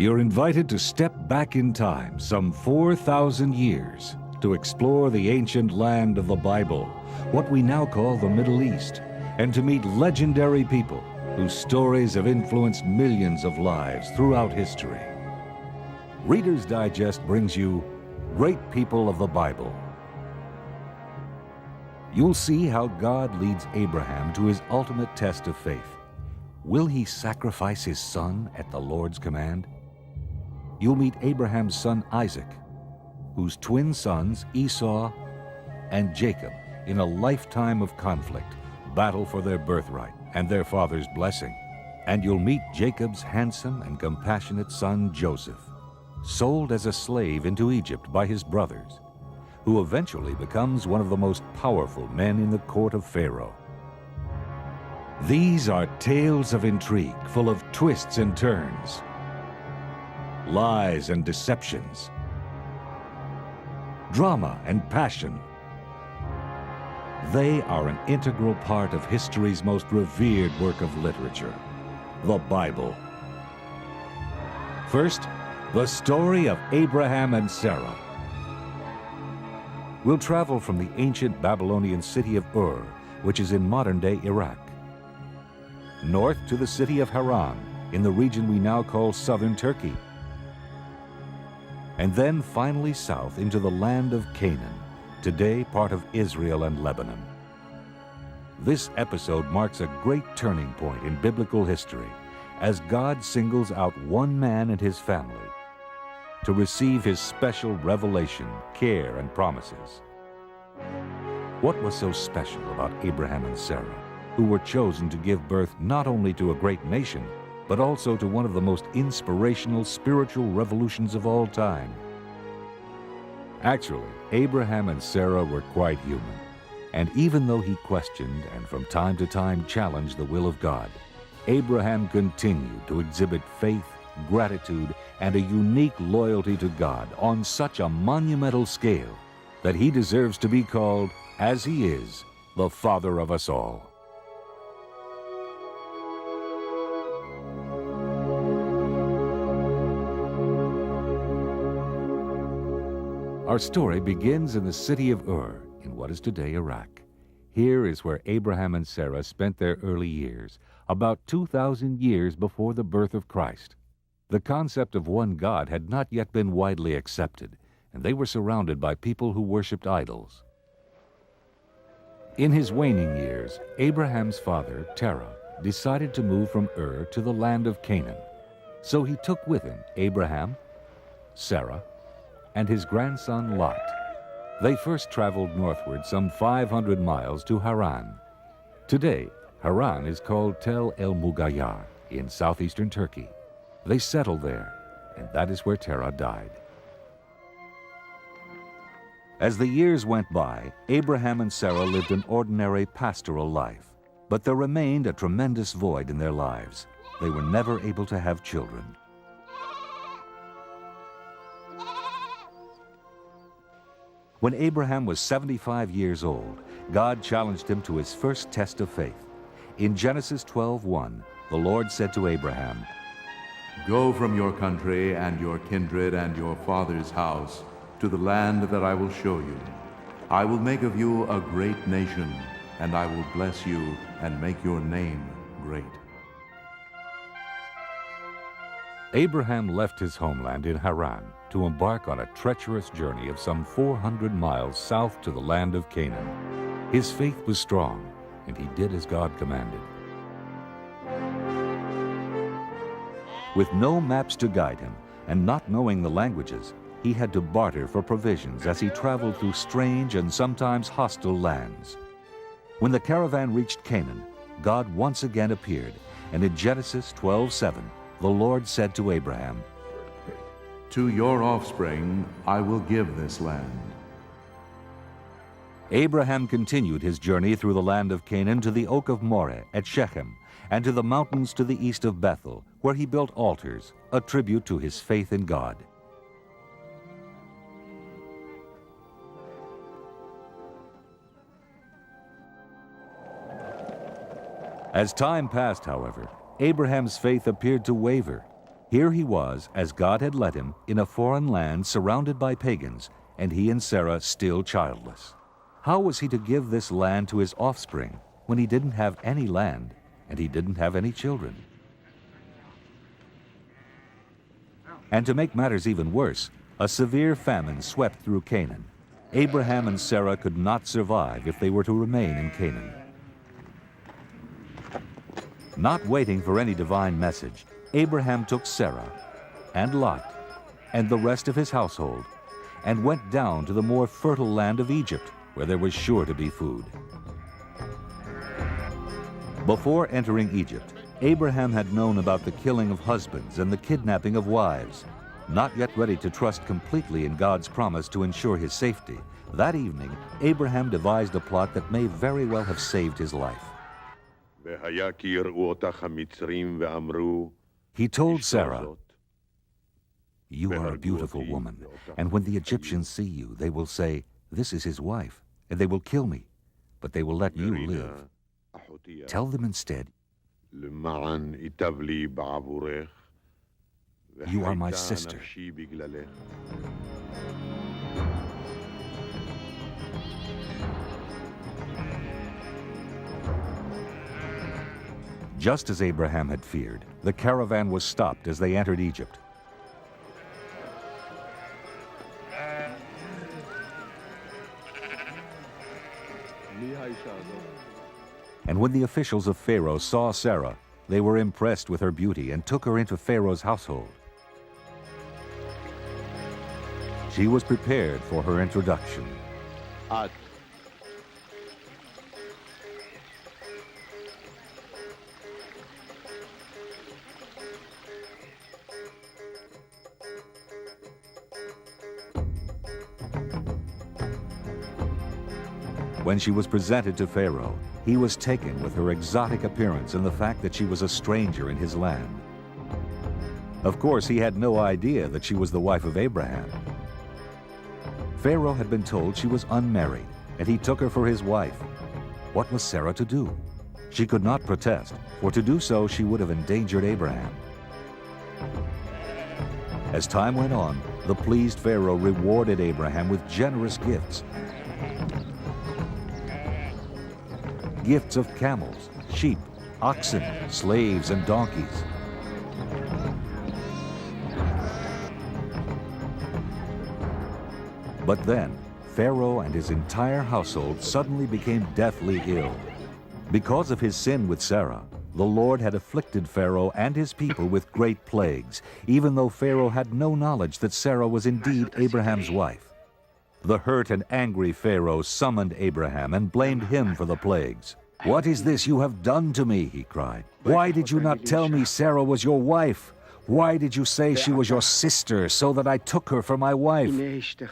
You're invited to step back in time some 4,000 years to explore the ancient land of the Bible, what we now call the Middle East, and to meet legendary people whose stories have influenced millions of lives throughout history. Reader's Digest brings you Great People of the Bible. You'll see how God leads Abraham to his ultimate test of faith. Will he sacrifice his son at the Lord's command? You'll meet Abraham's son Isaac, whose twin sons Esau and Jacob, in a lifetime of conflict, battle for their birthright and their father's blessing. And you'll meet Jacob's handsome and compassionate son Joseph, sold as a slave into Egypt by his brothers, who eventually becomes one of the most powerful men in the court of Pharaoh. These are tales of intrigue, full of twists and turns, lies and deceptions, drama and passion. They are an integral part of history's most revered work of literature, the Bible. First, the story of Abraham and Sarah. We'll travel from the ancient Babylonian city of Ur, which is in modern-day Iraq, north to the city of Haran, in the region we now call southern Turkey, and then finally south into the land of Canaan, today part of Israel and Lebanon. This episode marks a great turning point in biblical history as God singles out one man and his family to receive his special revelation, care, and promises. What was so special about Abraham and Sarah, who were chosen to give birth not only to a great nation, but also to one of the most inspirational spiritual revolutions of all time? Actually, Abraham and Sarah were quite human, and even though he questioned and from time to time challenged the will of God, Abraham continued to exhibit faith, gratitude, and a unique loyalty to God on such a monumental scale that he deserves to be called, as he is, the father of us all. Our story begins in the city of Ur, in what is today Iraq. Here is where Abraham and Sarah spent their early years, about 2,000 years before the birth of Christ. The concept of one God had not yet been widely accepted, and they were surrounded by people who worshipped idols. In his waning years, Abraham's father, Terah, decided to move from Ur to the land of Canaan. So he took with him Abraham, Sarah, and his grandson Lot. They first traveled northward some 500 miles to Haran. Today, Haran is called Tel El Mugayar in southeastern Turkey. They settled there, and that is where Terah died. As the years went by, Abraham and Sarah lived an ordinary pastoral life, but there remained a tremendous void in their lives. They were never able to have children. When Abraham was 75 years old, God challenged him to his first test of faith. In Genesis 12:1, the Lord said to Abraham, "Go from your country and your kindred and your father's house to the land that I will show you. I will make of you a great nation, and I will bless you and make your name great." Abraham left his homeland in Haran to embark on a treacherous journey of some 400 miles south to the land of Canaan. His faith was strong, and he did as God commanded. With no maps to guide him, and not knowing the languages, he had to barter for provisions as he traveled through strange and sometimes hostile lands. When the caravan reached Canaan, God once again appeared, and in Genesis 12:7, the Lord said to Abraham, "To your offspring I will give this land." Abraham continued his journey through the land of Canaan to the oak of Moreh at Shechem, and to the mountains to the east of Bethel, where he built altars, a tribute to his faith in God. As time passed, however, Abraham's faith appeared to waver. Here he was, as God had led him, in a foreign land surrounded by pagans, and he and Sarah still childless. How was he to give this land to his offspring when he didn't have any land and he didn't have any children? And to make matters even worse, a severe famine swept through Canaan. Abraham and Sarah could not survive if they were to remain in Canaan. Not waiting for any divine message, Abraham took Sarah and Lot and the rest of his household and went down to the more fertile land of Egypt, where there was sure to be food. Before entering Egypt, Abraham had known about the killing of husbands and the kidnapping of wives. Not yet ready to trust completely in God's promise to ensure his safety, that evening Abraham devised a plot that may very well have saved his life. He told Sarah, "You are a beautiful woman, and when the Egyptians see you, they will say, 'This is his wife,' and they will kill me, but they will let you live. Tell them instead, 'You are my sister.'" Just as Abraham had feared, the caravan was stopped as they entered Egypt. And when the officials of Pharaoh saw Sarah, they were impressed with her beauty and took her into Pharaoh's household. She was prepared for her introduction. When she was presented to Pharaoh, he was taken with her exotic appearance and the fact that she was a stranger in his land. Of course, he had no idea that she was the wife of Abraham. Pharaoh had been told she was unmarried, and he took her for his wife. What was Sarah to do? She could not protest, for to do so she would have endangered Abraham. As time went on, the pleased Pharaoh rewarded Abraham with generous gifts. Gifts of camels, sheep, oxen, slaves, and donkeys. But then, Pharaoh and his entire household suddenly became deathly ill. Because of his sin with Sarah, the Lord had afflicted Pharaoh and his people with great plagues, even though Pharaoh had no knowledge that Sarah was indeed Abraham's wife. The hurt and angry Pharaoh summoned Abraham and blamed him for the plagues. "What is this you have done to me?" he cried. "Why did you not tell me Sarah was your wife? Why did you say she was your sister so that I took her for my wife?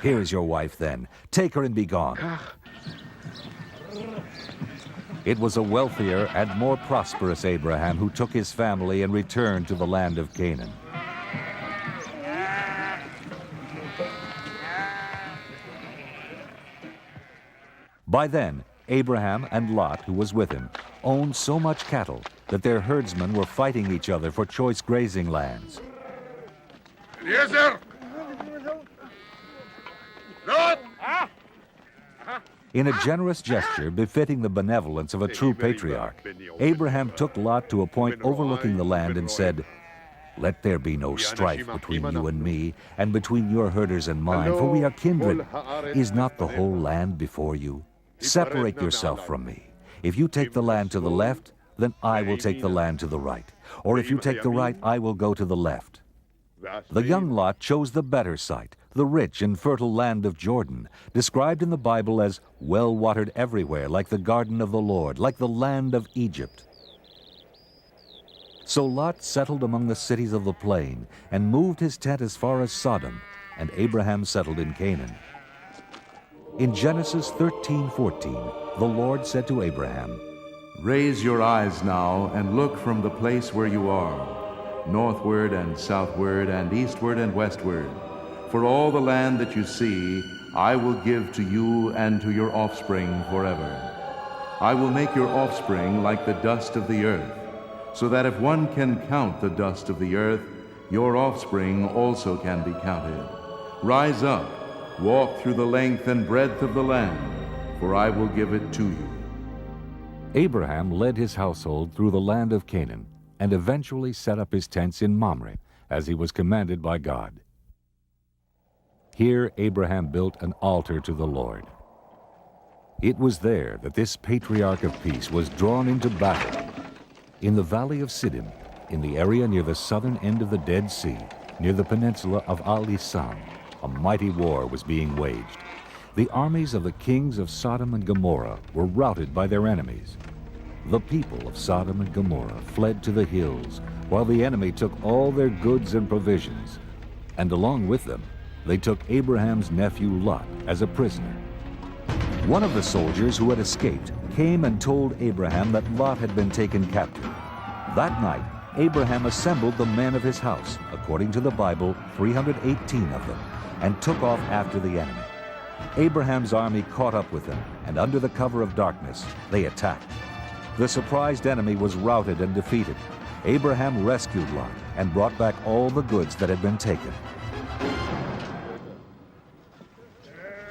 Here is your wife then. Take her and be gone." It was a wealthier and more prosperous Abraham who took his family and returned to the land of Canaan. By then, Abraham and Lot, who was with him, owned so much cattle that their herdsmen were fighting each other for choice grazing lands. In a generous gesture befitting the benevolence of a true patriarch, Abraham took Lot to a point overlooking the land and said, "Let there be no strife between you and me, and between your herders and mine, for we are kindred. Is not the whole land before you? Separate yourself from me. If you take the land to the left, then I will take the land to the right. Or if you take the right, I will go to the left." The young Lot chose the better site, the rich and fertile land of Jordan, described in the Bible as well-watered everywhere, like the garden of the Lord, like the land of Egypt. So Lot settled among the cities of the plain and moved his tent as far as Sodom, and Abraham settled in Canaan. In Genesis 13:14, the Lord said to Abraham, "Raise your eyes now and look from the place where you are, northward and southward and eastward and westward. For all the land that you see, I will give to you and to your offspring forever. I will make your offspring like the dust of the earth, so that if one can count the dust of the earth, Your offspring also can be counted. Rise up, walk through the length and breadth of the land, for I will give it to you. Abraham led his household through the land of Canaan and eventually set up his tents in Mamre, as he was commanded by God. Here Abraham built an altar to the Lord. It was there that this patriarch of peace was drawn into battle. In the valley of Siddim, in the area near the southern end of the Dead Sea, near the peninsula of Al-Lisan, a mighty war was being waged. The armies of the kings of Sodom and Gomorrah were routed by their enemies. The people of Sodom and Gomorrah fled to the hills, while the enemy took all their goods and provisions. And along with them, they took Abraham's nephew Lot as a prisoner. One of the soldiers who had escaped came and told Abraham that Lot had been taken captive. That night, Abraham assembled the men of his house, according to the Bible, 318 of them, and took off after the enemy. Abraham's army caught up with them, and under the cover of darkness, they attacked. The surprised enemy was routed and defeated. Abraham rescued Lot and brought back all the goods that had been taken.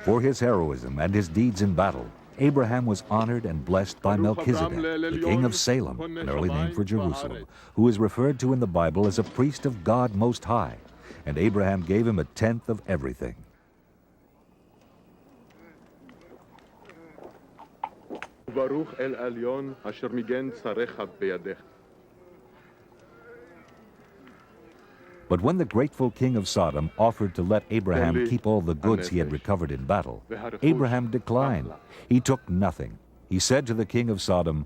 For his heroism and his deeds in battle, Abraham was honored and blessed by Melchizedek, the king of Salem, an early name for Jerusalem, who is referred to in the Bible as a priest of God Most High, and Abraham gave him a tenth of everything. But when the grateful king of Sodom offered to let Abraham keep all the goods he had recovered in battle, Abraham declined. He took nothing. He said to the king of Sodom,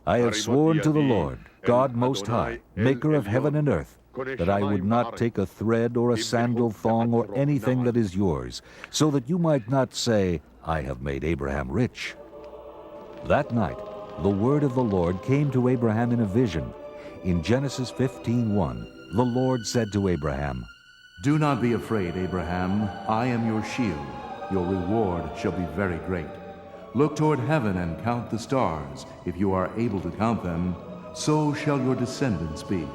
"I have sworn to the Lord, God Most High, maker of heaven and earth, that I would not take a thread or a sandal thong or anything that is yours, so that you might not say, 'I have made Abraham rich.'" That night, the word of the Lord came to Abraham in a vision. In Genesis 15:1, the Lord said to Abraham, Do not be afraid, Abraham. I am your shield. Your reward shall be very great. Look toward heaven and count the stars. If you are able to count them, so shall your descendants be.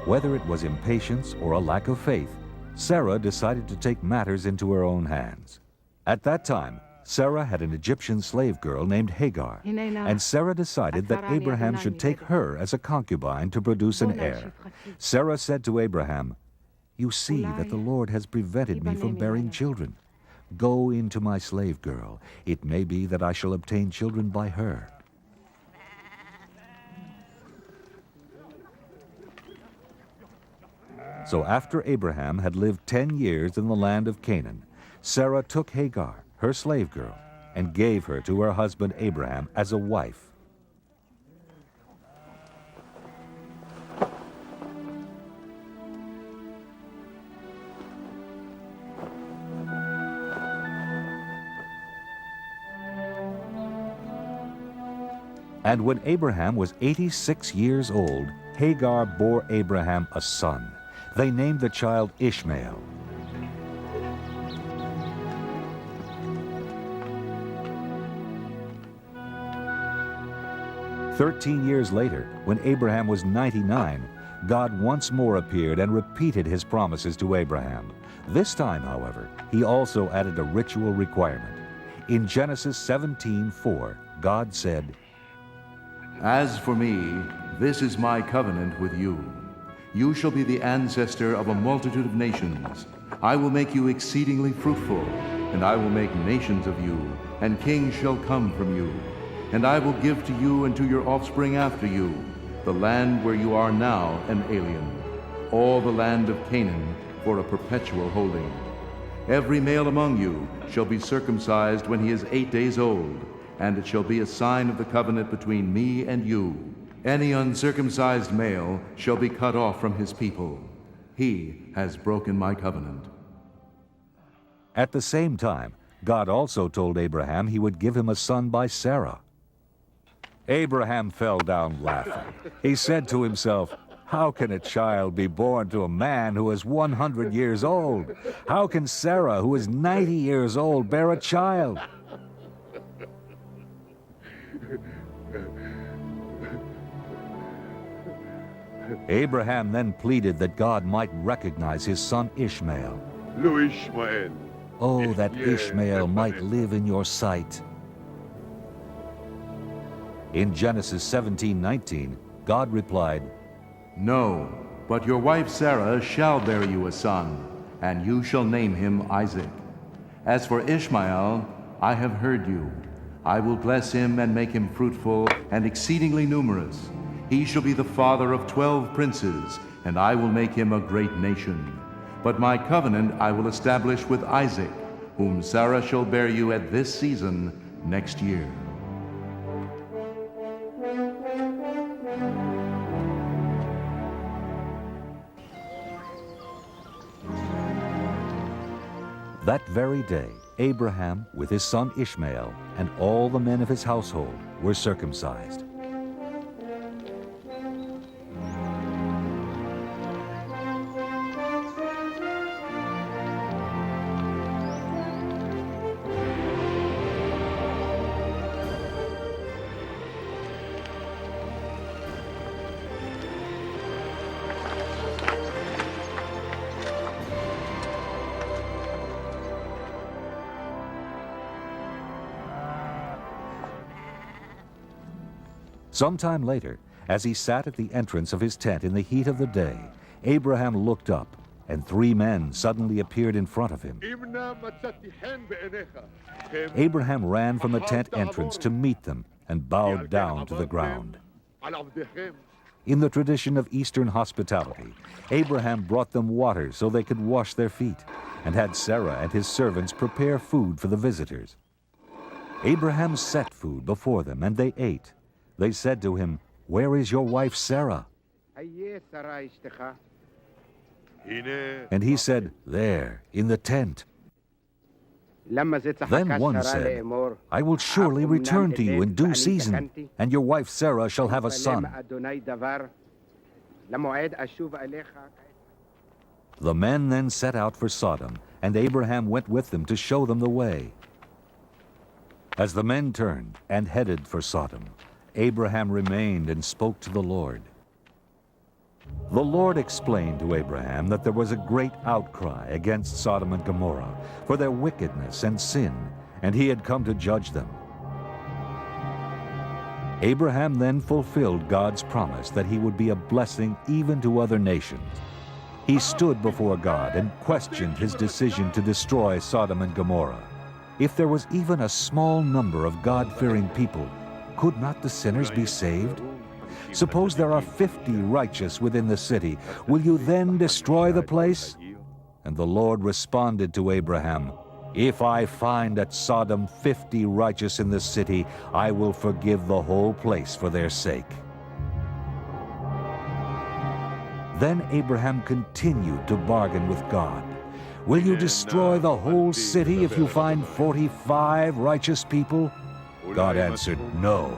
Whether it was impatience or a lack of faith, Sarah decided to take matters into her own hands. At that time, Sarah had an Egyptian slave girl named Hagar, and Sarah decided that Abraham should take her as a concubine to produce an heir. Sarah said to Abraham, "You see that the Lord has prevented me from bearing children. Go into my slave girl. It may be that I shall obtain children by her." So after Abraham had lived 10 years in the land of Canaan, Sarah took Hagar, her slave girl, and gave her to her husband Abraham as a wife. And when Abraham was 86 years old, Hagar bore Abraham a son. They named the child Ishmael. "13 years later, when Abraham was 99, God once more appeared and repeated his promises to Abraham. This time, however, he also added a ritual requirement. In Genesis 17:4, God said, As for me, this is my covenant with you. You shall be the ancestor of a multitude of nations. I will make you exceedingly fruitful, and I will make nations of you, and kings shall come from you. And I will give to you and to your offspring after you the land where you are now an alien, all the land of Canaan for a perpetual holding. Every male among you shall be circumcised when he is 8 days old, and it shall be a sign of the covenant between me and you. Any uncircumcised male shall be cut off from his people. He has broken my covenant." At the same time, God also told Abraham he would give him a son by Sarah. Abraham fell down laughing. He said to himself, "How can a child be born to a man who is 100 years old? How can Sarah, who is 90 years old, bear a child?" Abraham then pleaded that God might recognize his son Ishmael. Lo Ishmael. Oh, that Ishmael might live in your sight. In Genesis 17:19, God replied, No, but your wife Sarah shall bear you a son, and you shall name him Isaac. As for Ishmael, I have heard you. I will bless him and make him fruitful and exceedingly numerous. He shall be the father of 12 princes, and I will make him a great nation. But my covenant I will establish with Isaac, whom Sarah shall bear you at this season next year. That very day, Abraham, with his son Ishmael, and all the men of his household were circumcised. Sometime later, as he sat at the entrance of his tent in the heat of the day, Abraham looked up, and 3 men suddenly appeared in front of him. Abraham ran from the tent entrance to meet them and bowed down to the ground. In the tradition of Eastern hospitality, Abraham brought them water so they could wash their feet, and had Sarah and his servants prepare food for the visitors. Abraham set food before them, and they ate. They said to him, "Where is your wife Sarah?" And he said, "There, in the tent." Then one said, "I will surely return to you in due season, and your wife Sarah shall have a son." The men then set out for Sodom, and Abraham went with them to show them the way. As the men turned and headed for Sodom, Abraham remained and spoke to the Lord. The Lord explained to Abraham that there was a great outcry against Sodom and Gomorrah for their wickedness and sin, and he had come to judge them. Abraham then fulfilled God's promise that he would be a blessing even to other nations. He stood before God and questioned his decision to destroy Sodom and Gomorrah. If there was even a small number of God-fearing people, could not the sinners be saved? Suppose there are 50 righteous within the city. Will you then destroy the place? And the Lord responded to Abraham, "If I find at Sodom 50 righteous in the city, I will forgive the whole place for their sake." Then Abraham continued to bargain with God. "Will you destroy the whole city if you find 45 righteous people?" God answered, "No."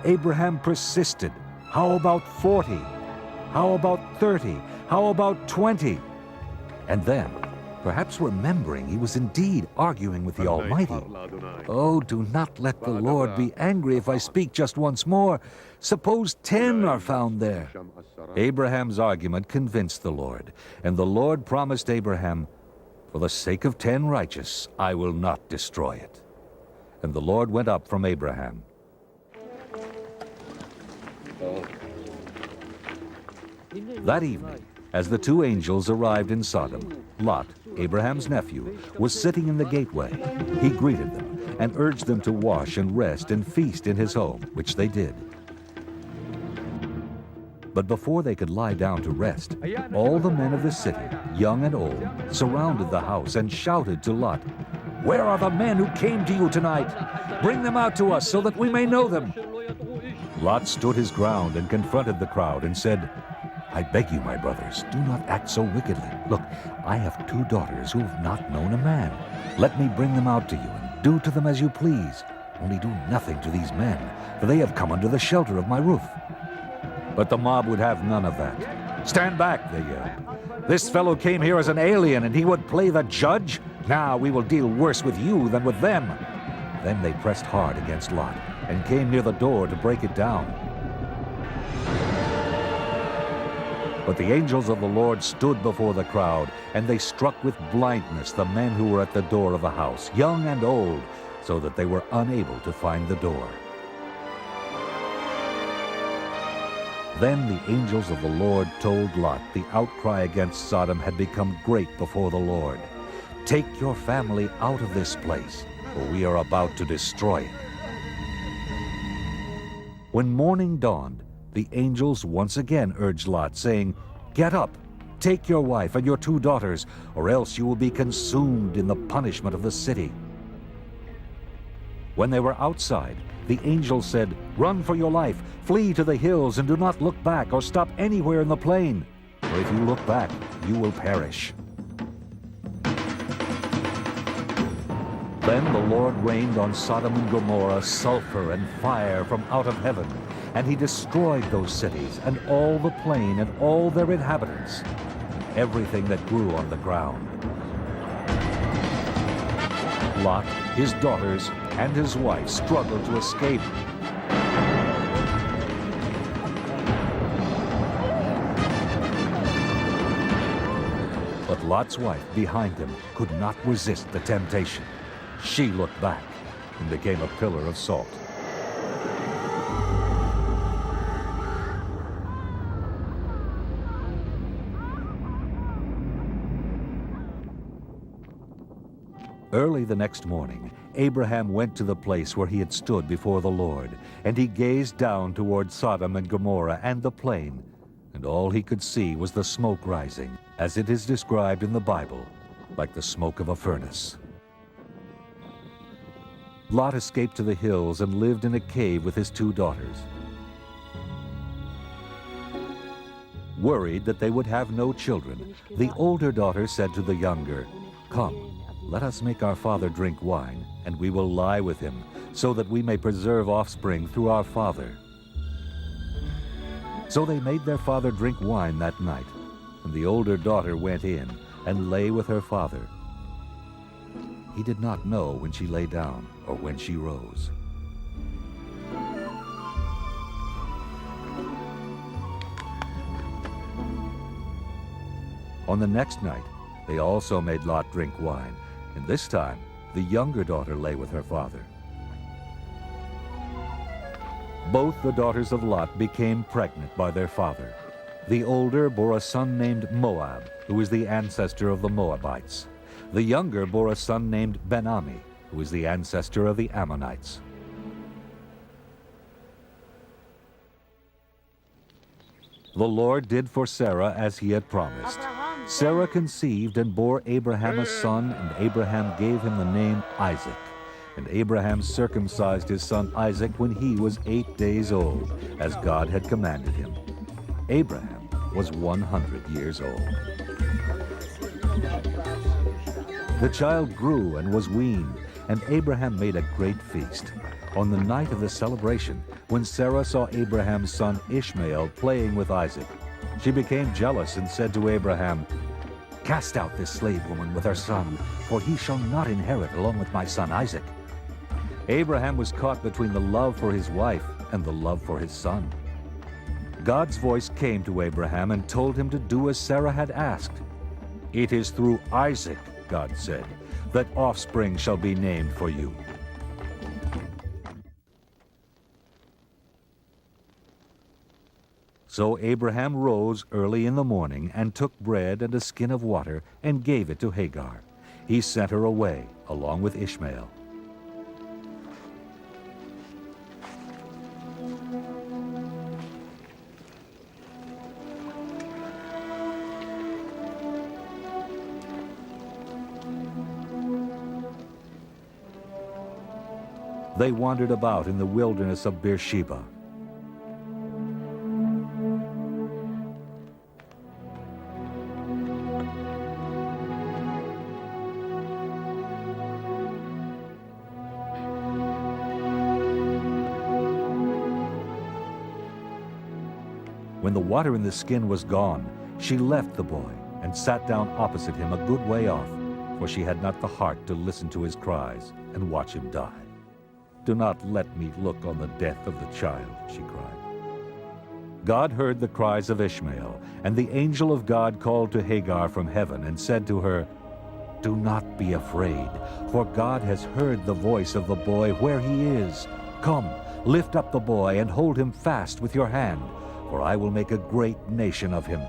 Abraham persisted. "How about 40? How about 30? How about 20? And then, perhaps remembering he was indeed arguing with the Almighty, "Oh, do not let the Lord be angry if I speak just once more. Suppose 10 are found there." Abraham's argument convinced the Lord, and the Lord promised Abraham, "For the sake of 10 righteous, I will not destroy it." And the Lord went up from Abraham. That evening, as the 2 angels arrived in Sodom, Lot, Abraham's nephew, was sitting in the gateway. He greeted them and urged them to wash and rest and feast in his home, which they did. But before they could lie down to rest, all the men of the city, young and old, surrounded the house and shouted to Lot, "Where are the men who came to you tonight? Bring them out to us so that we may know them." Lot stood his ground and confronted the crowd and said, "I beg you, my brothers, do not act so wickedly. Look, I have 2 daughters who have not known a man. Let me bring them out to you and do to them as you please. Only do nothing to these men, for they have come under the shelter of my roof." But the mob would have none of that. "Stand back," they yelled. "This fellow came here as an alien, and he would play the judge? Now we will deal worse with you than with them." Then they pressed hard against Lot and came near the door to break it down. But the angels of the Lord stood before the crowd, and they struck with blindness the men who were at the door of the house, young and old, so that they were unable to find the door. Then the angels of the Lord told Lot the outcry against Sodom had become great before the Lord. "Take your family out of this place, for we are about to destroy it." When morning dawned, the angels once again urged Lot, saying, "Get up, take your wife and your 2 daughters, or else you will be consumed in the punishment of the city." When they were outside, the angel said, "Run for your life, flee to the hills, and do not look back or stop anywhere in the plain, for if you look back, you will perish." Then the Lord rained on Sodom and Gomorrah sulfur and fire from out of heaven, and he destroyed those cities and all the plain and all their inhabitants, everything that grew on the ground. Lot, his daughters, and his wife struggled to escape. But Lot's wife behind him could not resist the temptation. She looked back and became a pillar of salt. Early the next morning, Abraham went to the place where he had stood before the Lord, and he gazed down toward Sodom and Gomorrah and the plain, and all he could see was the smoke rising, as it is described in the Bible, like the smoke of a furnace. Lot escaped to the hills and lived in a cave with his 2 daughters. Worried that they would have no children, the older daughter said to the younger, "Come, let us make our father drink wine, and we will lie with him, so that we may preserve offspring through our father." So they made their father drink wine that night, and the older daughter went in and lay with her father. He did not know when she lay down or when she rose. On the next night, they also made Lot drink wine, and this time the younger daughter lay with her father. Both the daughters of Lot became pregnant by their father. The older bore a son named Moab, who is the ancestor of the Moabites. The younger bore a son named Ben-Ami, who is the ancestor of the Ammonites. The Lord did for Sarah as he had promised. Sarah conceived and bore Abraham a son, and Abraham gave him the name Isaac. And Abraham circumcised his son Isaac when he was 8 days old, as God had commanded him. Abraham was 100 years old. The child grew and was weaned, and Abraham made a great feast. On the night of the celebration, when Sarah saw Abraham's son Ishmael playing with Isaac, she became jealous and said to Abraham, "Cast out this slave woman with her son, for he shall not inherit along with my son Isaac." Abraham was caught between the love for his wife and the love for his son. God's voice came to Abraham and told him to do as Sarah had asked. "It is through Isaac," God said, "that offspring shall be named for you." So Abraham rose early in the morning and took bread and a skin of water and gave it to Hagar. He sent her away along with Ishmael. They wandered about in the wilderness of Beersheba. When the water in the skin was gone, she left the boy and sat down opposite him a good way off, for she had not the heart to listen to his cries and watch him die. "Do not let me look on the death of the child," she cried. God heard the cries of Ishmael, and the angel of God called to Hagar from heaven and said to her, "Do not be afraid, for God has heard the voice of the boy where he is. Come, lift up the boy and hold him fast with your hand, for I will make a great nation of him."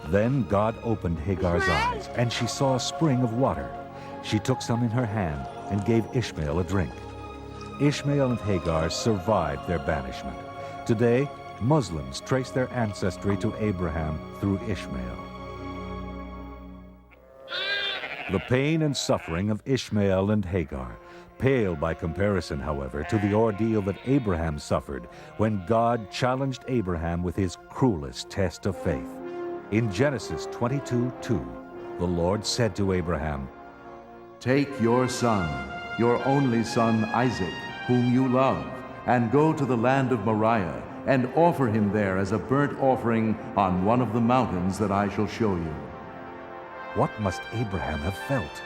Then God opened Hagar's eyes, and she saw a spring of water. She took some in her hand and gave Ishmael a drink. Ishmael and Hagar survived their banishment. Today, Muslims trace their ancestry to Abraham through Ishmael. The pain and suffering of Ishmael and Hagar pale by comparison, however, to the ordeal that Abraham suffered when God challenged Abraham with his cruelest test of faith. In Genesis 22:2, the Lord said to Abraham, "Take your son, your only son Isaac, whom you love, and go to the land of Moriah, and offer him there as a burnt offering on one of the mountains that I shall show you." What must Abraham have felt?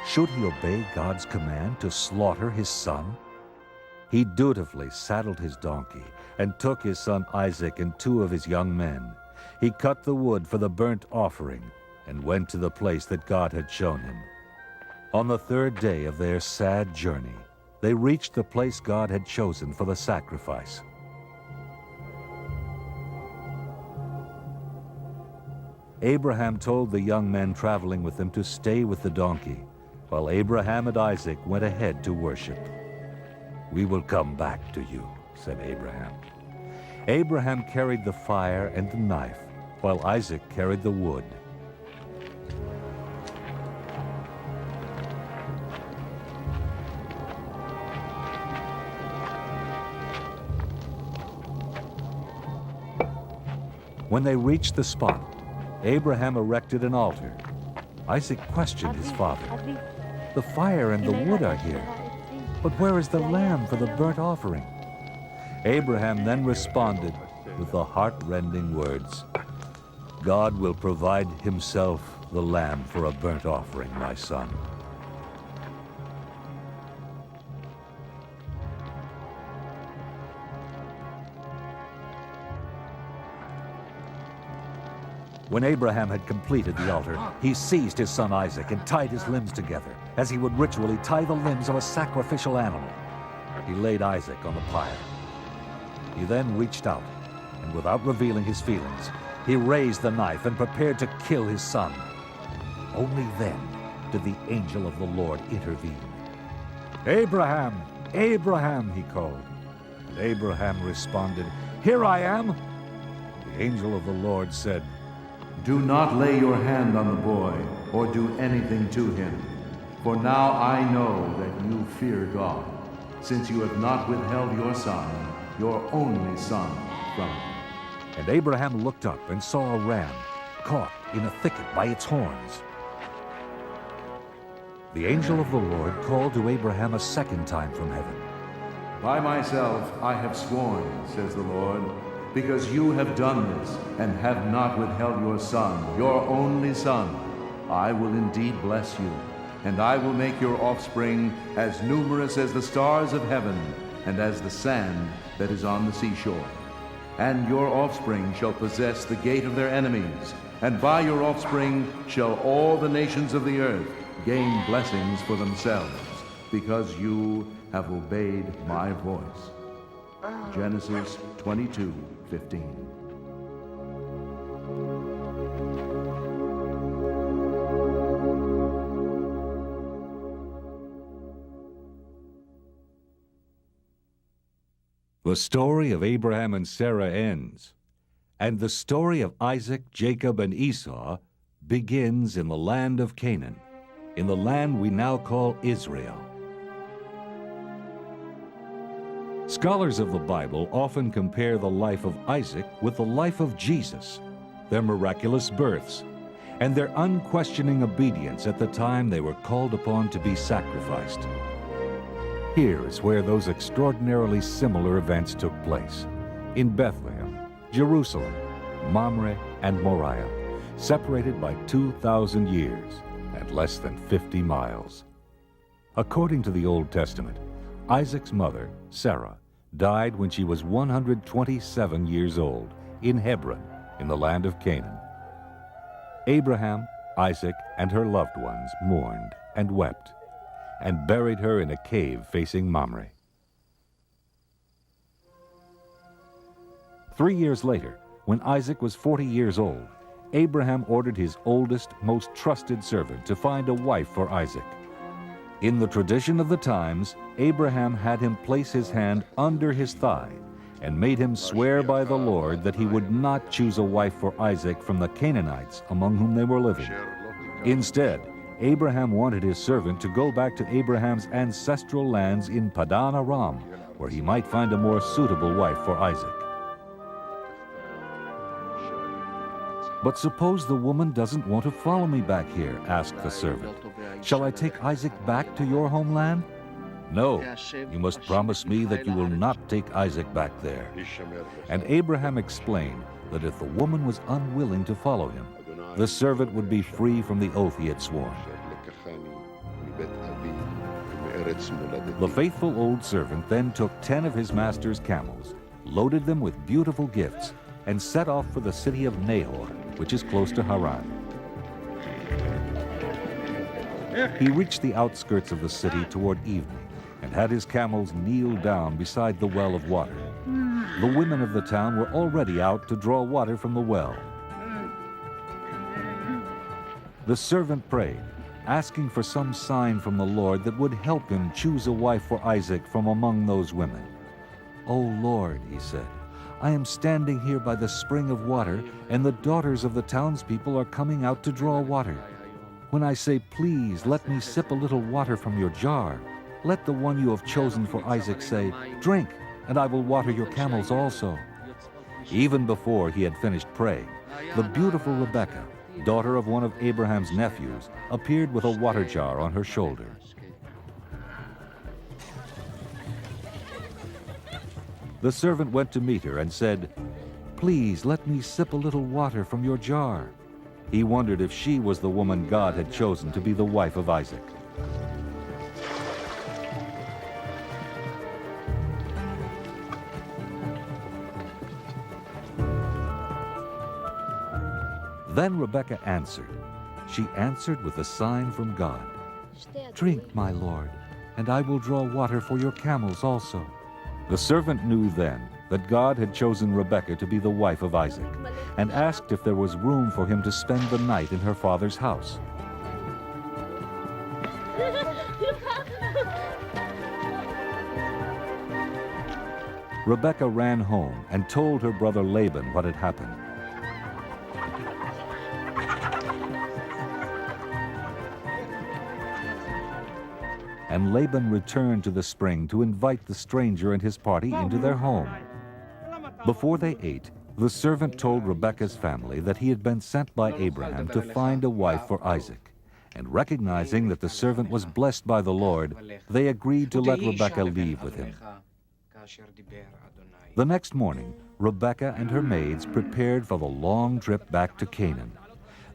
Should he obey God's command to slaughter his son? He dutifully saddled his donkey and took his son Isaac and 2 of his young men. He cut the wood for the burnt offering and went to the place that God had shown him. On the 3rd day of their sad journey, they reached the place God had chosen for the sacrifice. Abraham told the young men traveling with him to stay with the donkey, while Abraham and Isaac went ahead to worship. "We will come back to you," said Abraham. Abraham carried the fire and the knife, while Isaac carried the wood. When they reached the spot, Abraham erected an altar. Isaac questioned his father. "The fire and the wood are here, but where is the lamb for the burnt offering?" Abraham then responded with the heart-rending words, "God will provide himself the lamb for a burnt offering, my son." When Abraham had completed the altar, he seized his son Isaac and tied his limbs together, as he would ritually tie the limbs of a sacrificial animal. He laid Isaac on the pyre. He then reached out, and without revealing his feelings, he raised the knife and prepared to kill his son. Only then did the angel of the Lord intervene. "Abraham, Abraham," he called. And Abraham responded, "Here I am." The angel of the Lord said, "Do not lay your hand on the boy or do anything to him, for now I know that you fear God, since you have not withheld your son, your only son, from him." And Abraham looked up and saw a ram caught in a thicket by its horns. The angel of the Lord called to Abraham a second time from heaven. "By myself I have sworn, says the Lord, because you have done this and have not withheld your son, your only son, I will indeed bless you, and I will make your offspring as numerous as the stars of heaven and as the sand that is on the seashore. And your offspring shall possess the gate of their enemies, and by your offspring shall all the nations of the earth gain blessings for themselves, because you have obeyed my voice." Genesis 22:15. The story of Abraham and Sarah ends, and the story of Isaac, Jacob, and Esau begins in the land of Canaan, in the land we now call Israel. Scholars of the Bible often compare the life of Isaac with the life of Jesus, their miraculous births, and their unquestioning obedience at the time they were called upon to be sacrificed. Here is where those extraordinarily similar events took place, in Bethlehem, Jerusalem, Mamre, and Moriah, separated by 2,000 years and less than 50 miles. According to the Old Testament, Isaac's mother, Sarah, died when she was 127 years old in Hebron, in the land of Canaan. Abraham, Isaac, and her loved ones mourned and wept, and buried her in a cave facing Mamre. 3 years later, when Isaac was 40 years old, Abraham ordered his oldest, most trusted servant to find a wife for Isaac. In the tradition of the times, Abraham had him place his hand under his thigh and made him swear by the Lord that he would not choose a wife for Isaac from the Canaanites among whom they were living. Instead, Abraham wanted his servant to go back to Abraham's ancestral lands in Padan Aram, where he might find a more suitable wife for Isaac. "But suppose the woman doesn't want to follow me back here," asked the servant. "Shall I take Isaac back to your homeland?" "No, you must promise me that you will not take Isaac back there." And Abraham explained that if the woman was unwilling to follow him, the servant would be free from the oath he had sworn. The faithful old servant then took 10 of his master's camels, loaded them with beautiful gifts, and set off for the city of Nahor, which is close to Haran. He reached the outskirts of the city toward evening and had his camels kneel down beside the well of water. The women of the town were already out to draw water from the well. The servant prayed, asking for some sign from the Lord that would help him choose a wife for Isaac from among those women. "O Lord," he said, "I am standing here by the spring of water, and the daughters of the townspeople are coming out to draw water. When I say, 'Please, let me sip a little water from your jar,' let the one you have chosen for Isaac say, 'Drink, and I will water your camels also.'" Even before he had finished praying, the beautiful Rebekah, daughter of one of Abraham's nephews, appeared with a water jar on her shoulder. The servant went to meet her and said, "Please let me sip a little water from your jar." He wondered if she was the woman God had chosen to be the wife of Isaac. Then Rebekah answered. She answered with a sign from God. "Drink, my lord, and I will draw water for your camels also." The servant knew then that God had chosen Rebekah to be the wife of Isaac, and asked if there was room for him to spend the night in her father's house. Rebekah ran home and told her brother Laban what had happened. And Laban returned to the spring to invite the stranger and his party into their home. Before they ate, the servant told Rebekah's family that he had been sent by Abraham to find a wife for Isaac. And recognizing that the servant was blessed by the Lord, they agreed to let Rebekah leave with him. The next morning, Rebekah and her maids prepared for the long trip back to Canaan.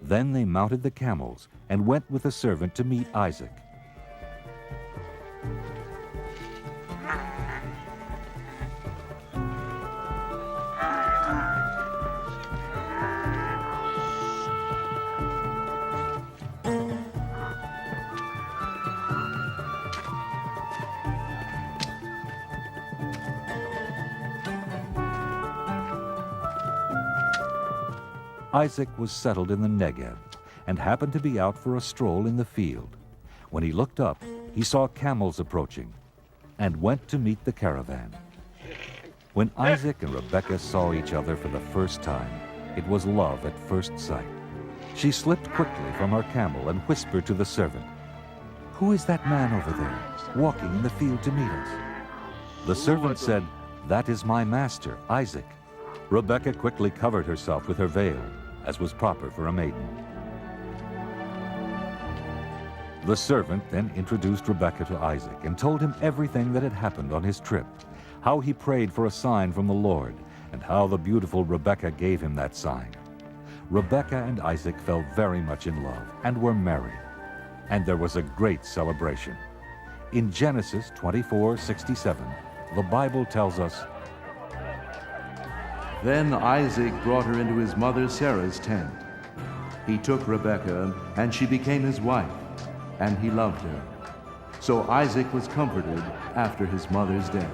Then they mounted the camels and went with the servant to meet Isaac. Isaac was settled in the Negev and happened to be out for a stroll in the field. When he looked up, he saw camels approaching and went to meet the caravan. When Isaac and Rebekah saw each other for the first time, it was love at first sight. She slipped quickly from her camel and whispered to the servant, "Who is that man over there, walking in the field to meet us?" The servant said, "That is my master, Isaac." Rebekah quickly covered herself with her veil, as was proper for a maiden. The servant then introduced Rebekah to Isaac and told him everything that had happened on his trip, how he prayed for a sign from the Lord, and how the beautiful Rebekah gave him that sign. Rebekah and Isaac fell very much in love and were married, and there was a great celebration. In Genesis 24:67, the Bible tells us, Then Isaac brought her into his mother Sarah's tent. He took Rebekah, and she became his wife, and he loved her. So Isaac was comforted after his mother's death.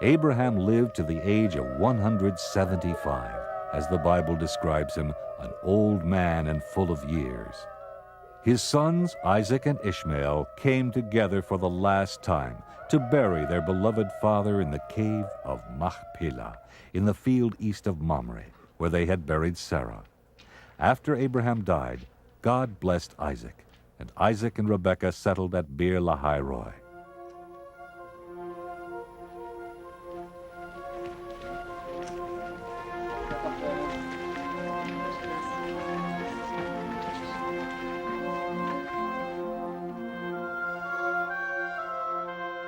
Abraham lived to the age of 175, as the Bible describes him, an old man and full of years. His sons, Isaac and Ishmael, came together for the last time to bury their beloved father in the cave of Machpelah, in the field east of Mamre, where they had buried Sarah. After Abraham died, God blessed Isaac, and Isaac and Rebekah settled at Beer Lahai Roi.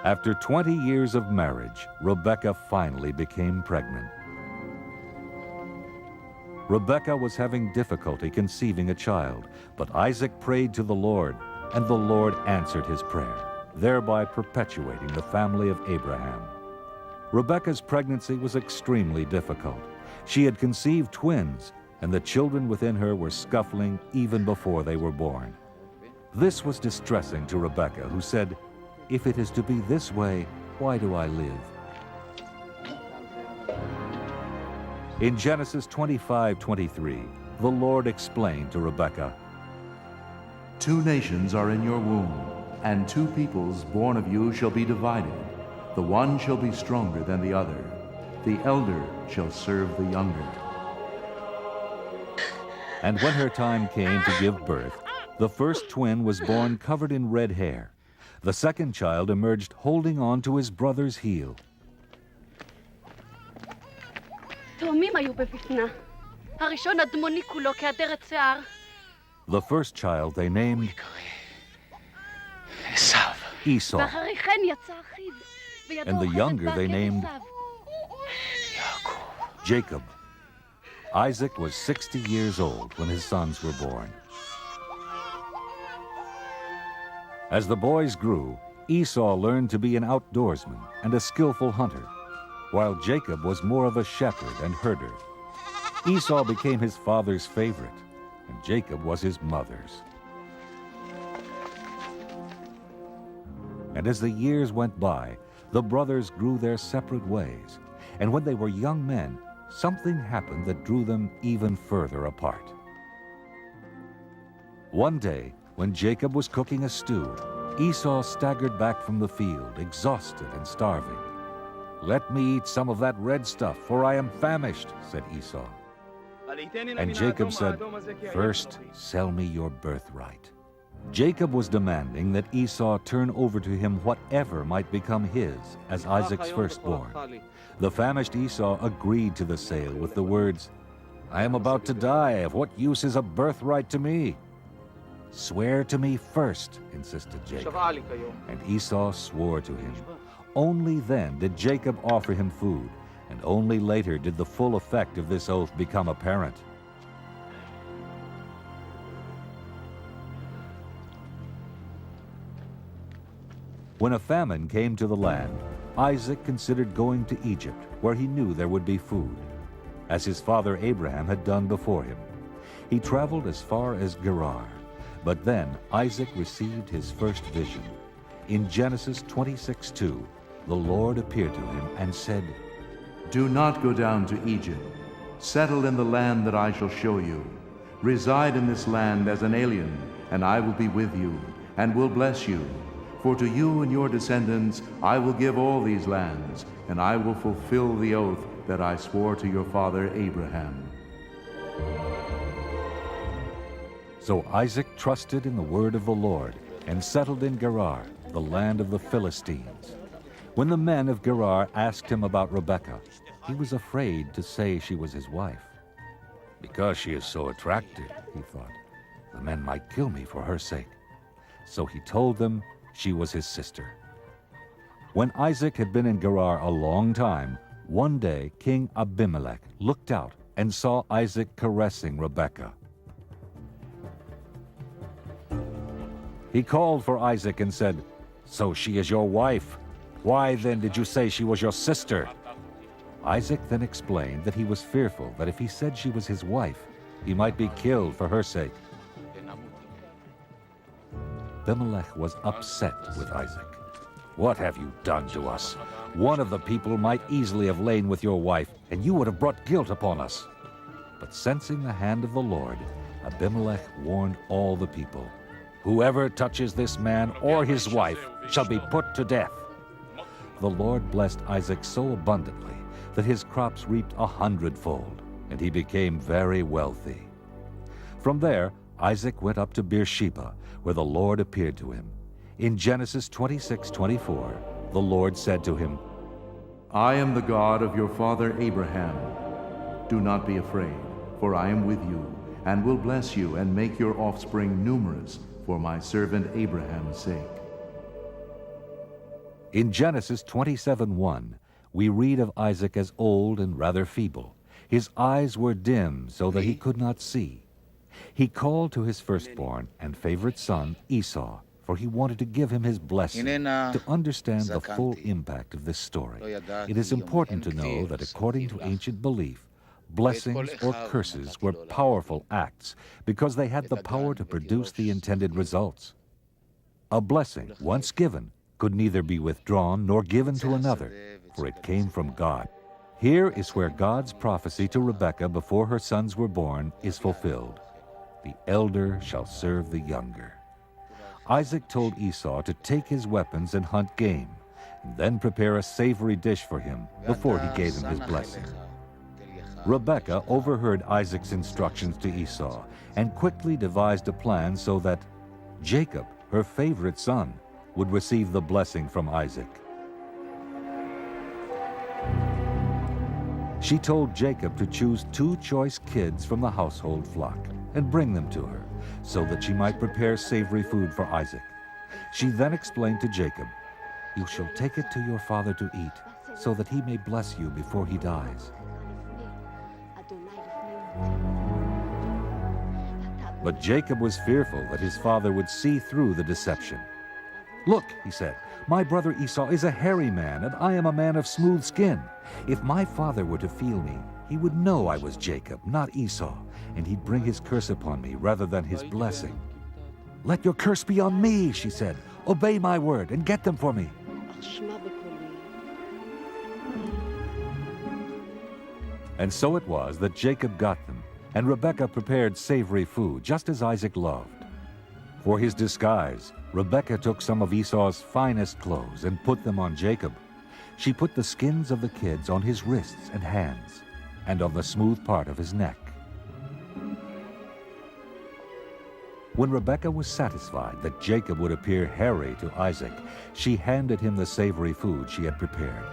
After 20 years of marriage, Rebekah finally became pregnant. Rebekah was having difficulty conceiving a child, but Isaac prayed to the Lord, and the Lord answered his prayer, thereby perpetuating the family of Abraham. Rebekah's pregnancy was extremely difficult. She had conceived twins, and the children within her were scuffling even before they were born. This was distressing to Rebekah, who said, "If it is to be this way, why do I live?" In Genesis 25:23, the Lord explained to Rebekah, "Two nations are in your womb, and two peoples born of you shall be divided. The one shall be stronger than the other. The elder shall serve the younger." And when her time came to give birth, the first twin was born covered in red hair. The second child emerged holding on to his brother's heel. תאומים היו בבטנה. הראשון אדמוני כולו כעדרת שיער. The first child they named Esau, ואחרי כן יצא אחיו. וידו and the אוחזת younger they בעקב named עשיו. Jacob. Isaac was 60 years old when his sons were born. As the boys grew, Esau learned to be an outdoorsman and a skillful hunter, while Jacob was more of a shepherd and herder. Esau became his father's favorite, and Jacob was his mother's. And as the years went by, the brothers grew their separate ways, and when they were young men, something happened that drew them even further apart. One day, when Jacob was cooking a stew, Esau staggered back from the field, exhausted and starving. "Let me eat some of that red stuff, for I am famished," said Esau. And Jacob said, "First, sell me your birthright." Jacob was demanding that Esau turn over to him whatever might become his as Isaac's firstborn. The famished Esau agreed to the sale with the words, "I am about to die. Of what use is a birthright to me?" "Swear to me first," insisted Jacob. And Esau swore to him. Only then did Jacob offer him food, and only later did the full effect of this oath become apparent. When a famine came to the land, Isaac considered going to Egypt, where he knew there would be food, as his father Abraham had done before him. He traveled as far as Gerar. But then Isaac received his first vision. In Genesis 26:2, the Lord appeared to him and said, "Do not go down to Egypt. Settle in the land that I shall show you. Reside in this land as an alien, and I will be with you, and will bless you. For to you and your descendants I will give all these lands, and I will fulfill the oath that I swore to your father Abraham." So Isaac trusted in the word of the Lord and settled in Gerar, the land of the Philistines. When the men of Gerar asked him about Rebekah, he was afraid to say she was his wife. "Because she is so attractive," he thought, "the men might kill me for her sake." So he told them she was his sister. When Isaac had been in Gerar a long time, one day King Abimelech looked out and saw Isaac caressing Rebekah. He called for Isaac and said, "So she is your wife. Why then did you say she was your sister?" Isaac then explained that he was fearful that if he said she was his wife, he might be killed for her sake. Abimelech was upset with Isaac. "What have you done to us? One of the people might easily have lain with your wife, and you would have brought guilt upon us." But sensing the hand of the Lord, Abimelech warned all the people, "Whoever touches this man or his wife shall be put to death." The Lord blessed Isaac so abundantly that his crops reaped 100-fold, and he became very wealthy. From there, Isaac went up to Beersheba, where the Lord appeared to him. In Genesis 26:24, the Lord said to him, I am the God of your father Abraham. Do not be afraid, for I am with you, and will bless you and make your offspring numerous for my servant Abraham's sake. In Genesis 27:1, we read of Isaac as old and rather feeble. His eyes were dim so that he could not see. He called to his firstborn and favorite son, Esau, for he wanted to give him his blessing. To understand the full impact of this story, it is important to know that according to ancient belief, blessings or curses were powerful acts because they had the power to produce the intended results. A blessing, once given, could neither be withdrawn nor given to another, for it came from God. Here is where God's prophecy to Rebekah before her sons were born is fulfilled. The elder shall serve the younger. Isaac told Esau to take his weapons and hunt game, and then prepare a savory dish for him before he gave him his blessing. Rebekah overheard Isaac's instructions to Esau and quickly devised a plan so that Jacob, her favorite son, would receive the blessing from Isaac. She told Jacob to choose 2 choice kids from the household flock and bring them to her, so that she might prepare savory food for Isaac. She then explained to Jacob, "You shall take it to your father to eat, so that he may bless you before he dies." But Jacob was fearful that his father would see through the deception. "Look," he said, "my brother Esau is a hairy man, and I am a man of smooth skin. If my father were to feel me, he would know I was Jacob, not Esau, and he'd bring his curse upon me rather than his blessing." "Let your curse be on me," she said. "Obey my word and get them for me." And so it was that Jacob got them, and Rebekah prepared savory food, just as Isaac loved. For his disguise, Rebekah took some of Esau's finest clothes and put them on Jacob. She put the skins of the kids on his wrists and hands, and on the smooth part of his neck. When Rebekah was satisfied that Jacob would appear hairy to Isaac, she handed him the savory food she had prepared.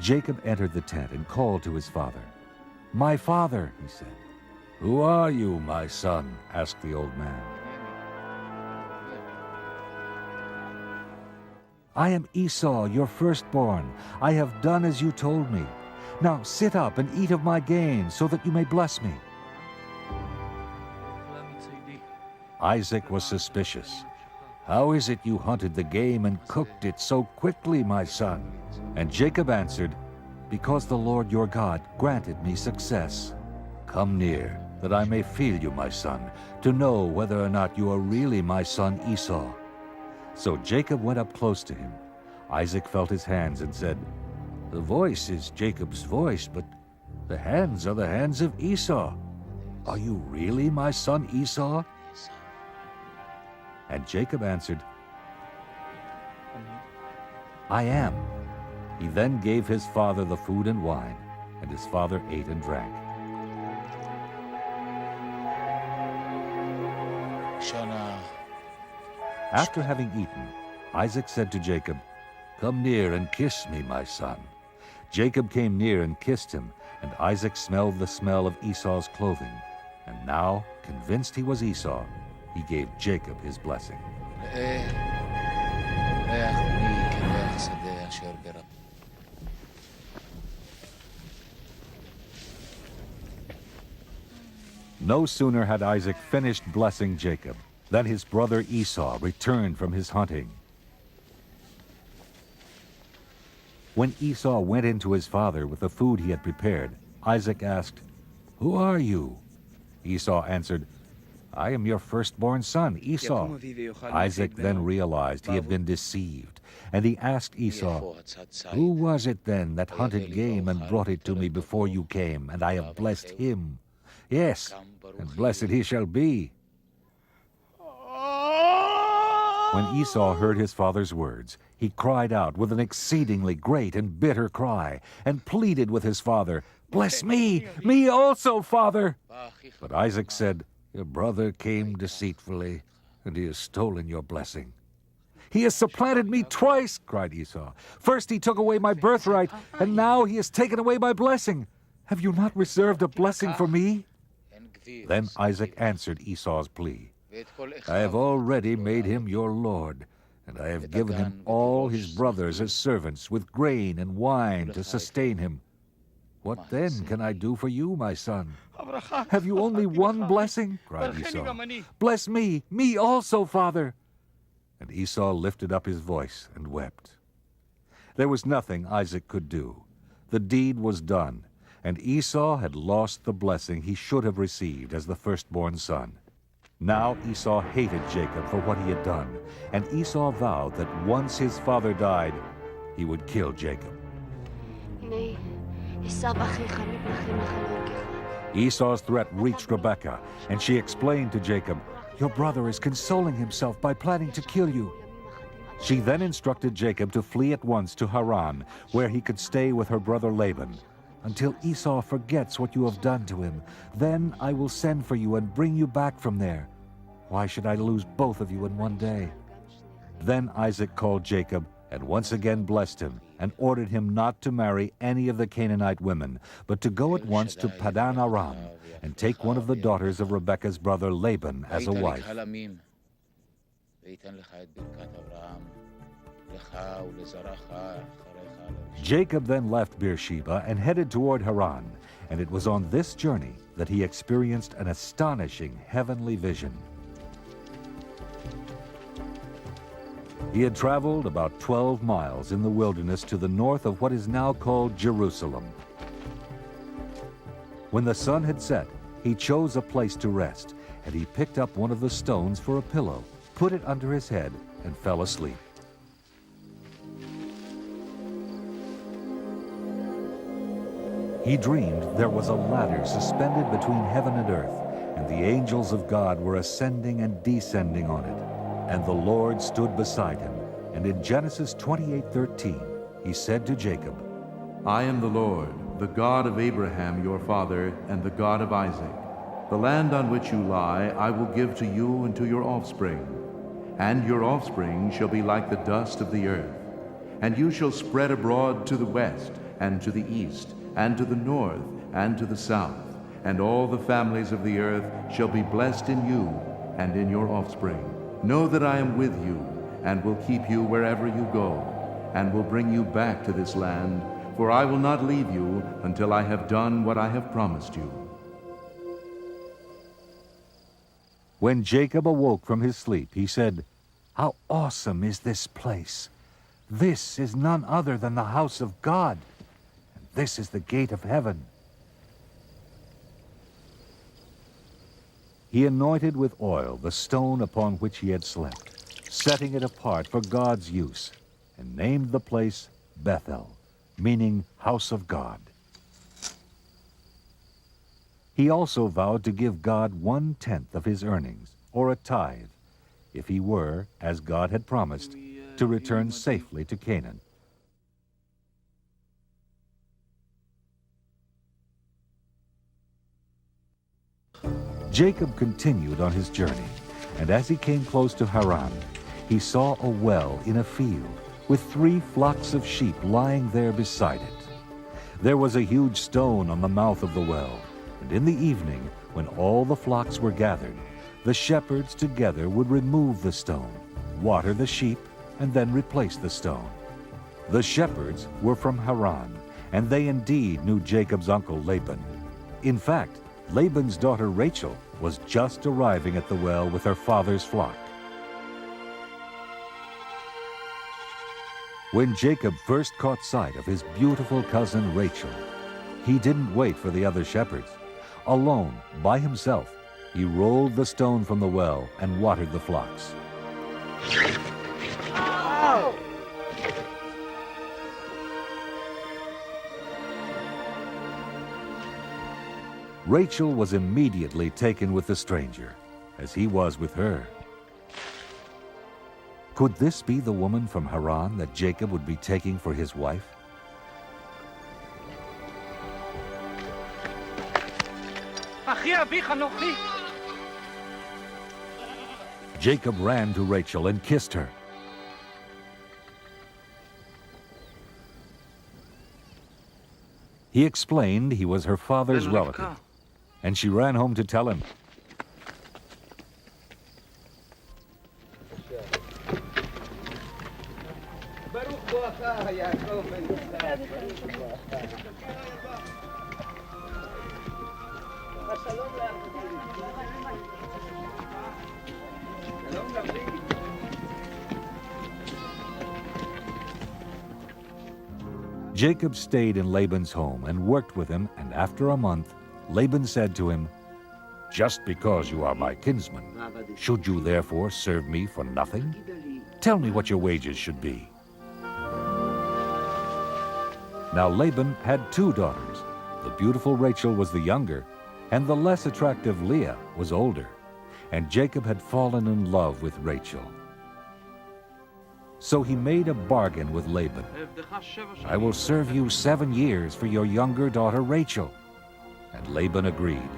Jacob entered the tent and called to his father. "My father," he said. "Who are you, my son?" asked the old man. "I am Esau, your firstborn. I have done as you told me. Now sit up and eat of my gain, so that you may bless me." Isaac was suspicious. "How is it you hunted the game and cooked it so quickly, my son?" And Jacob answered, "Because the Lord your God granted me success. Come near, that I may feel you, my son, to know whether or not you are really my son Esau." So Jacob went up close to him. Isaac felt his hands and said, "The voice is Jacob's voice, but the hands are the hands of Esau. Are you really my son Esau?" And Jacob answered, "I am." He then gave his father the food and wine, and his father ate and drank. After having eaten, Isaac said to Jacob, "Come near and kiss me, my son." Jacob came near and kissed him, and Isaac smelled the smell of Esau's clothing, And now, convinced he was Esau, he gave Jacob his blessing. No sooner had Isaac finished blessing Jacob than his brother Esau returned from his hunting. When Esau went in to his father with the food he had prepared, Isaac asked, "Who are you?" Esau answered, "I am your firstborn son, Esau." Isaac then realized he had been deceived, and he asked Esau, "Who was it then that hunted game and brought it to me before you came, and I have blessed him? Yes, and blessed he shall be." When Esau heard his father's words, he cried out with an exceedingly great and bitter cry, and pleaded with his father, "Bless me, me also, father." But Isaac said, "Your brother came deceitfully, and he has stolen your blessing." "He has supplanted me twice," cried Esau. "First he took away my birthright, and now he has taken away my blessing. Have you not reserved a blessing for me?" Then Isaac answered Esau's plea, "I have already made him your lord, and I have given him all his brothers as servants, with grain and wine to sustain him. What then can I do for you, my son?" "Have you only one blessing?" cried Esau. "Bless me, me also, father." And Esau lifted up his voice and wept. There was nothing Isaac could do. The deed was done, and Esau had lost the blessing he should have received as the firstborn son. Now Esau hated Jacob for what he had done, and Esau vowed that once his father died, he would kill Jacob. Esau's threat reached Rebekah, and she explained to Jacob, "Your brother is consoling himself by planning to kill you." She then instructed Jacob to flee at once to Haran, where he could stay with her brother Laban. "Until Esau forgets what you have done to him, then I will send for you and bring you back from there. Why should I lose both of you in one day?" Then Isaac called Jacob and once again blessed him, and ordered him not to marry any of the Canaanite women, but to go at once to Padan Aram and take one of the daughters of Rebekah's brother Laban as a wife. Jacob then left Beersheba and headed toward Haran, and it was on this journey that he experienced an astonishing heavenly vision. He had traveled about 12 miles in the wilderness to the north of what is now called Jerusalem. When the sun had set, he chose a place to rest, and he picked up one of the stones for a pillow, put it under his head, and fell asleep. He dreamed there was a ladder suspended between heaven and earth, and the angels of God were ascending and descending on it. And the Lord stood beside him. And in Genesis 28:13, he said to Jacob, "I am the Lord, the God of Abraham your father, and the God of Isaac. The land on which you lie I will give to you and to your offspring, and your offspring shall be like the dust of the earth. And you shall spread abroad to the west, and to the east, and to the north, and to the south. And all the families of the earth shall be blessed in you and in your offspring. Know that I am with you, and will keep you wherever you go, and will bring you back to this land, for I will not leave you until I have done what I have promised you." When Jacob awoke from his sleep, he said, "How awesome is this place! This is none other than the house of God, and this is the gate of heaven." He anointed with oil the stone upon which he had slept, setting it apart for God's use, and named the place Bethel, meaning house of God. He also vowed to give God 1/10 of his earnings, or a tithe, if he were, as God had promised, to return safely to Canaan. Jacob continued on his journey, and as he came close to Haran, he saw a well in a field, with 3 flocks of sheep lying there beside it. There was a huge stone on the mouth of the well, and in the evening, when all the flocks were gathered, the shepherds together would remove the stone, water the sheep, and then replace the stone. The shepherds were from Haran, and they indeed knew Jacob's uncle Laban. In fact, Laban's daughter Rachel was just arriving at the well with her father's flock. When Jacob first caught sight of his beautiful cousin Rachel, he didn't wait for the other shepherds. Alone, by himself, he rolled the stone from the well and watered the flocks. Oh! Rachel was immediately taken with the stranger, as he was with her. Could this be the woman from Haran that Jacob would be taking for his wife? Jacob ran to Rachel and kissed her. He explained he was her father's relative, and she ran home to tell him. Jacob stayed in Laban's home and worked with him, and after a month, Laban said to him, "Just because you are my kinsman, should you therefore serve me for nothing? Tell me what your wages should be." Now Laban had 2 daughters. The beautiful Rachel was the younger, and the less attractive Leah was older, and Jacob had fallen in love with Rachel. So he made a bargain with Laban. "I will serve you 7 years for your younger daughter Rachel." And Laban agreed.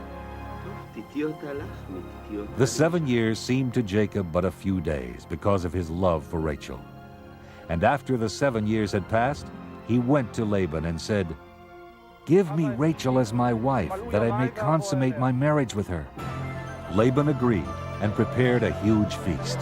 The 7 years seemed to Jacob but a few days because of his love for Rachel. And after the 7 years had passed, he went to Laban and said, "Give me Rachel as my wife, that I may consummate my marriage with her." Laban agreed and prepared a huge feast.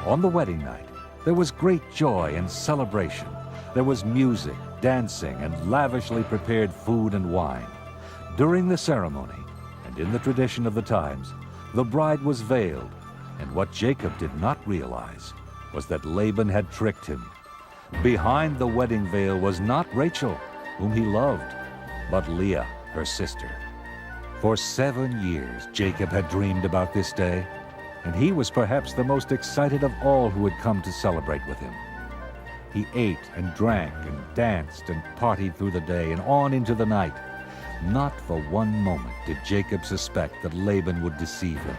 On the wedding night, there was great joy and celebration. There was music, dancing, and lavishly prepared food and wine. During the ceremony, and in the tradition of the times, the bride was veiled, and what Jacob did not realize was that Laban had tricked him. Behind the wedding veil was not Rachel, whom he loved, but Leah, her sister. For 7 years, Jacob had dreamed about this day, and he was perhaps the most excited of all who had come to celebrate with him. He ate and drank and danced and partied through the day and on into the night. Not for one moment did Jacob suspect that Laban would deceive him.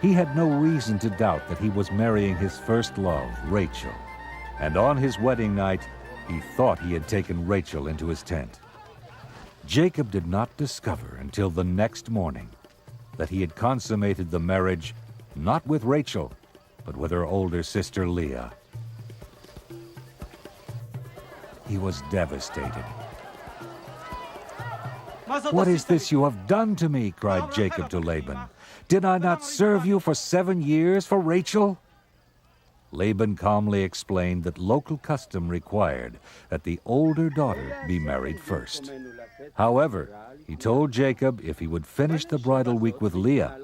He had no reason to doubt that he was marrying his first love, Rachel. And on his wedding night, he thought he had taken Rachel into his tent. Jacob did not discover until the next morning that he had consummated the marriage not with Rachel, but with her older sister Leah. He was devastated. "What is this you have done to me?" cried Jacob to Laban. "Did I not serve you for 7 years for Rachel?" Laban calmly explained that local custom required that the older daughter be married first. However, he told Jacob if he would finish the bridal week with Leah,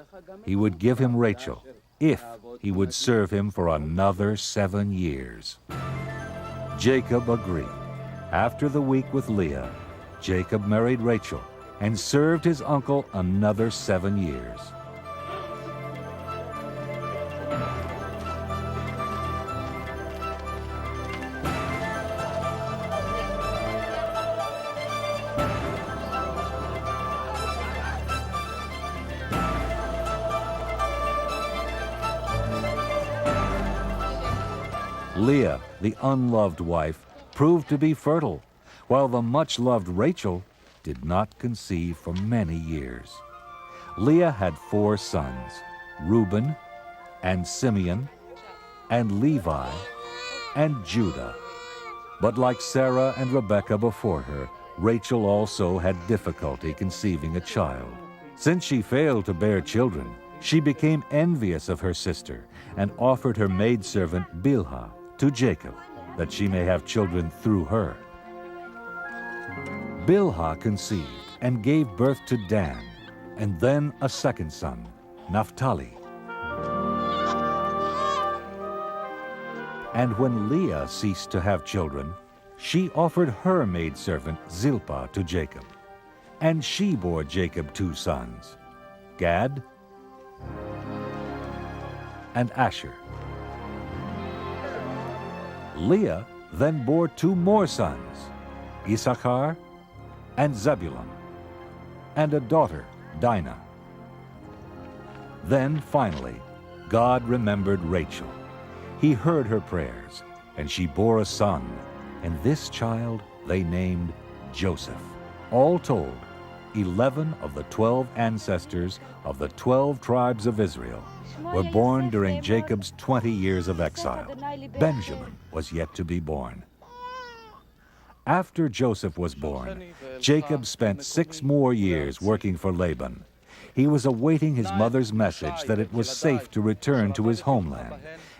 he would give him Rachel, if he would serve him for another 7 years. Jacob agreed. After the week with Leah, Jacob married Rachel and served his uncle another 7 years. Leah, the unloved wife, proved to be fertile, while the much-loved Rachel did not conceive for many years. Leah had 4 sons, Reuben and Simeon and Levi, and Judah. But like Sarah and Rebekah before her, Rachel also had difficulty conceiving a child. Since she failed to bear children, she became envious of her sister and offered her maidservant Bilhah to Jacob, that she may have children through her. Bilhah conceived and gave birth to Dan, and then a second son, Naphtali. And when Leah ceased to have children, she offered her maidservant Zilpah to Jacob. And she bore Jacob 2 sons, Gad and Asher. Leah then bore 2 more sons, Issachar and Zebulun, and a daughter, Dinah. Then finally, God remembered Rachel. He heard her prayers, and she bore a son, and this child they named Joseph. All told, 11 of the 12 ancestors of the 12 tribes of Israel were born during Jacob's 20 years of exile. Benjamin was yet to be born. After Joseph was born, Jacob spent 6 more years working for Laban. He was awaiting his mother's message that it was safe to return to his homeland,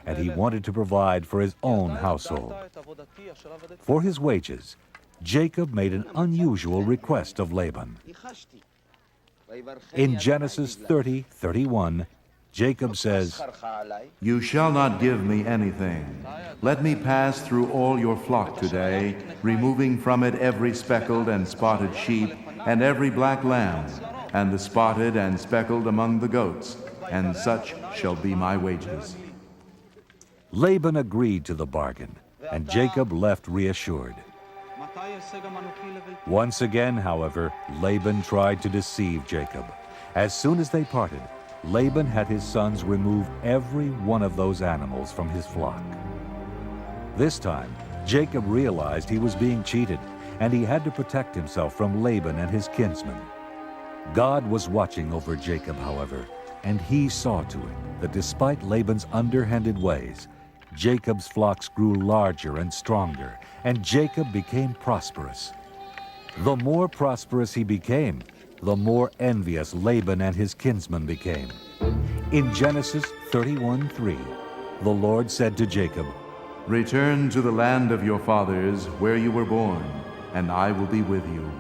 and he wanted to provide for his own household. For his wages, Jacob made an unusual request of Laban. In Genesis 30:31, Jacob says, You shall not give me anything. Let me pass through all your flock today, removing from it every speckled and spotted sheep, and every black lamb, and the spotted and speckled among the goats, and such shall be my wages. Laban agreed to the bargain, and Jacob left reassured. Once again, however, Laban tried to deceive Jacob. As soon as they parted, Laban had his sons remove every one of those animals from his flock. This time, Jacob realized he was being cheated, and he had to protect himself from Laban and his kinsmen. God was watching over Jacob, however, and he saw to it that despite Laban's underhanded ways, Jacob's flocks grew larger and stronger, and Jacob became prosperous. The more prosperous he became, the more envious Laban and his kinsmen became. In Genesis 31:3, the Lord said to Jacob, Return to the land of your fathers, where you were born, and I will be with you.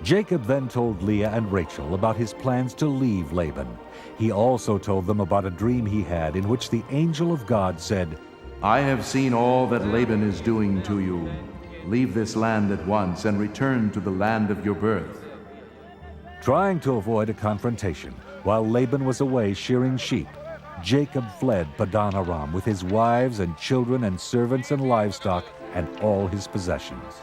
Jacob then told Leah and Rachel about his plans to leave Laban. He also told them about a dream he had in which the angel of God said, I have seen all that Laban is doing to you. Leave this land at once and return to the land of your birth. Trying to avoid a confrontation, while Laban was away shearing sheep, Jacob fled Padan Aram with his wives and children and servants and livestock and all his possessions.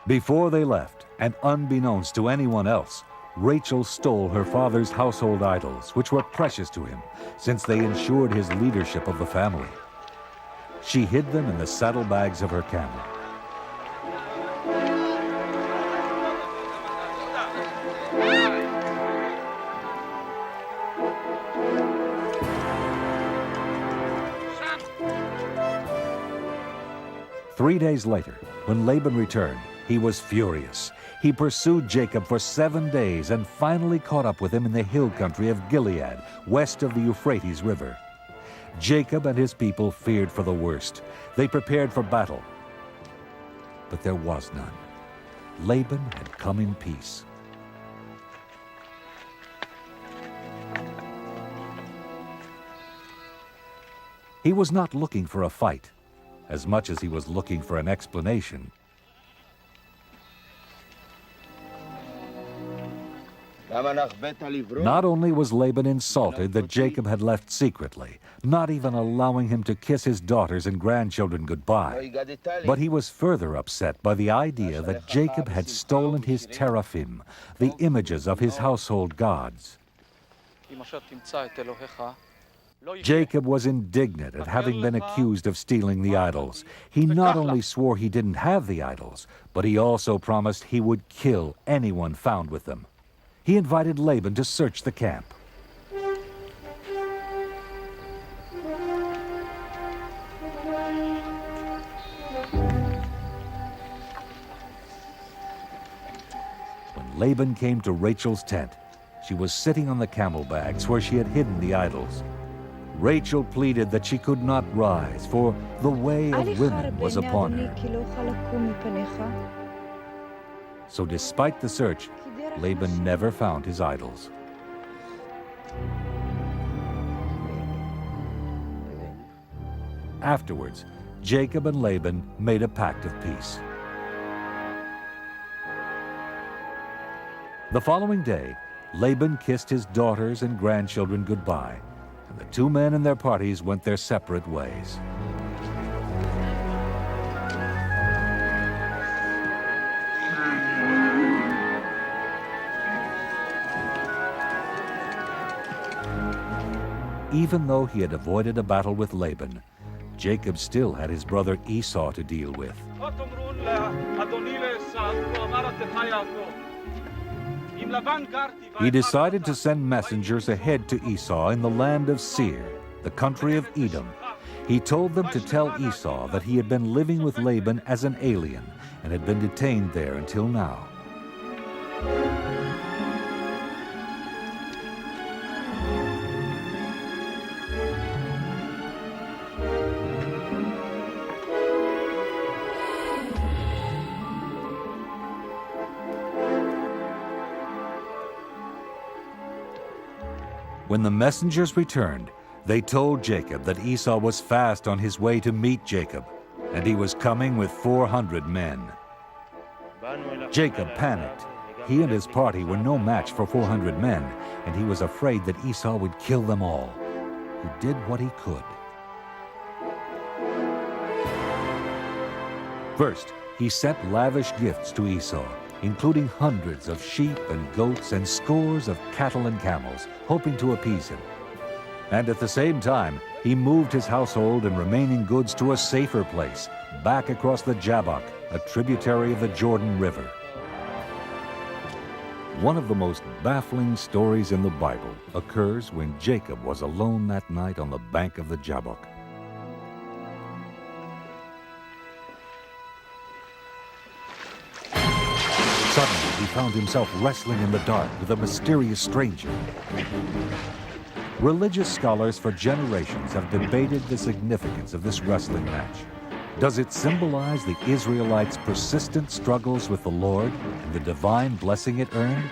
Before they left, and unbeknownst to anyone else, Rachel stole her father's household idols, which were precious to him, since they ensured his leadership of the family. She hid them in the saddlebags of her camel. Three days later, when Laban returned, he was furious. He pursued Jacob for 7 days and finally caught up with him in the hill country of Gilead, west of the Euphrates River. Jacob and his people feared for the worst. They prepared for battle. But there was none. Laban had come in peace. He was not looking for a fight, as much as he was looking for an explanation. Not only was Laban insulted that Jacob had left secretly, not even allowing him to kiss his daughters and grandchildren goodbye, but he was further upset by the idea that Jacob had stolen his teraphim, the images of his household gods. Jacob was indignant at having been accused of stealing the idols. He not only swore he didn't have the idols, but he also promised he would kill anyone found with them. He invited Laban to search the camp. Laban came to Rachel's tent. She was sitting on the camel bags where she had hidden the idols. Rachel pleaded that she could not rise, for the way of women was upon her. So despite the search, Laban never found his idols. Afterwards, Jacob and Laban made a pact of peace. The following day, Laban kissed his daughters and grandchildren goodbye, and the two men and their parties went their separate ways. Even though he had avoided a battle with Laban, Jacob still had his brother Esau to deal with. He decided to send messengers ahead to Esau in the land of Seir, the country of Edom. He told them to tell Esau that he had been living with Laban as an alien and had been detained there until now. When the messengers returned, they told Jacob that Esau was fast on his way to meet Jacob, and he was coming with 400 men. Jacob panicked. He and his party were no match for 400 men, and he was afraid that Esau would kill them all. He did what he could. First, he sent lavish gifts to Esau, including hundreds of sheep and goats and scores of cattle and camels, hoping to appease him. And at the same time, he moved his household and remaining goods to a safer place, back across the Jabbok, a tributary of the Jordan River. One of the most baffling stories in the Bible occurs when Jacob was alone that night on the bank of the Jabbok. Suddenly, he found himself wrestling in the dark with a mysterious stranger. Religious scholars for generations have debated the significance of this wrestling match. Does it symbolize the Israelites' persistent struggles with the Lord and the divine blessing it earned?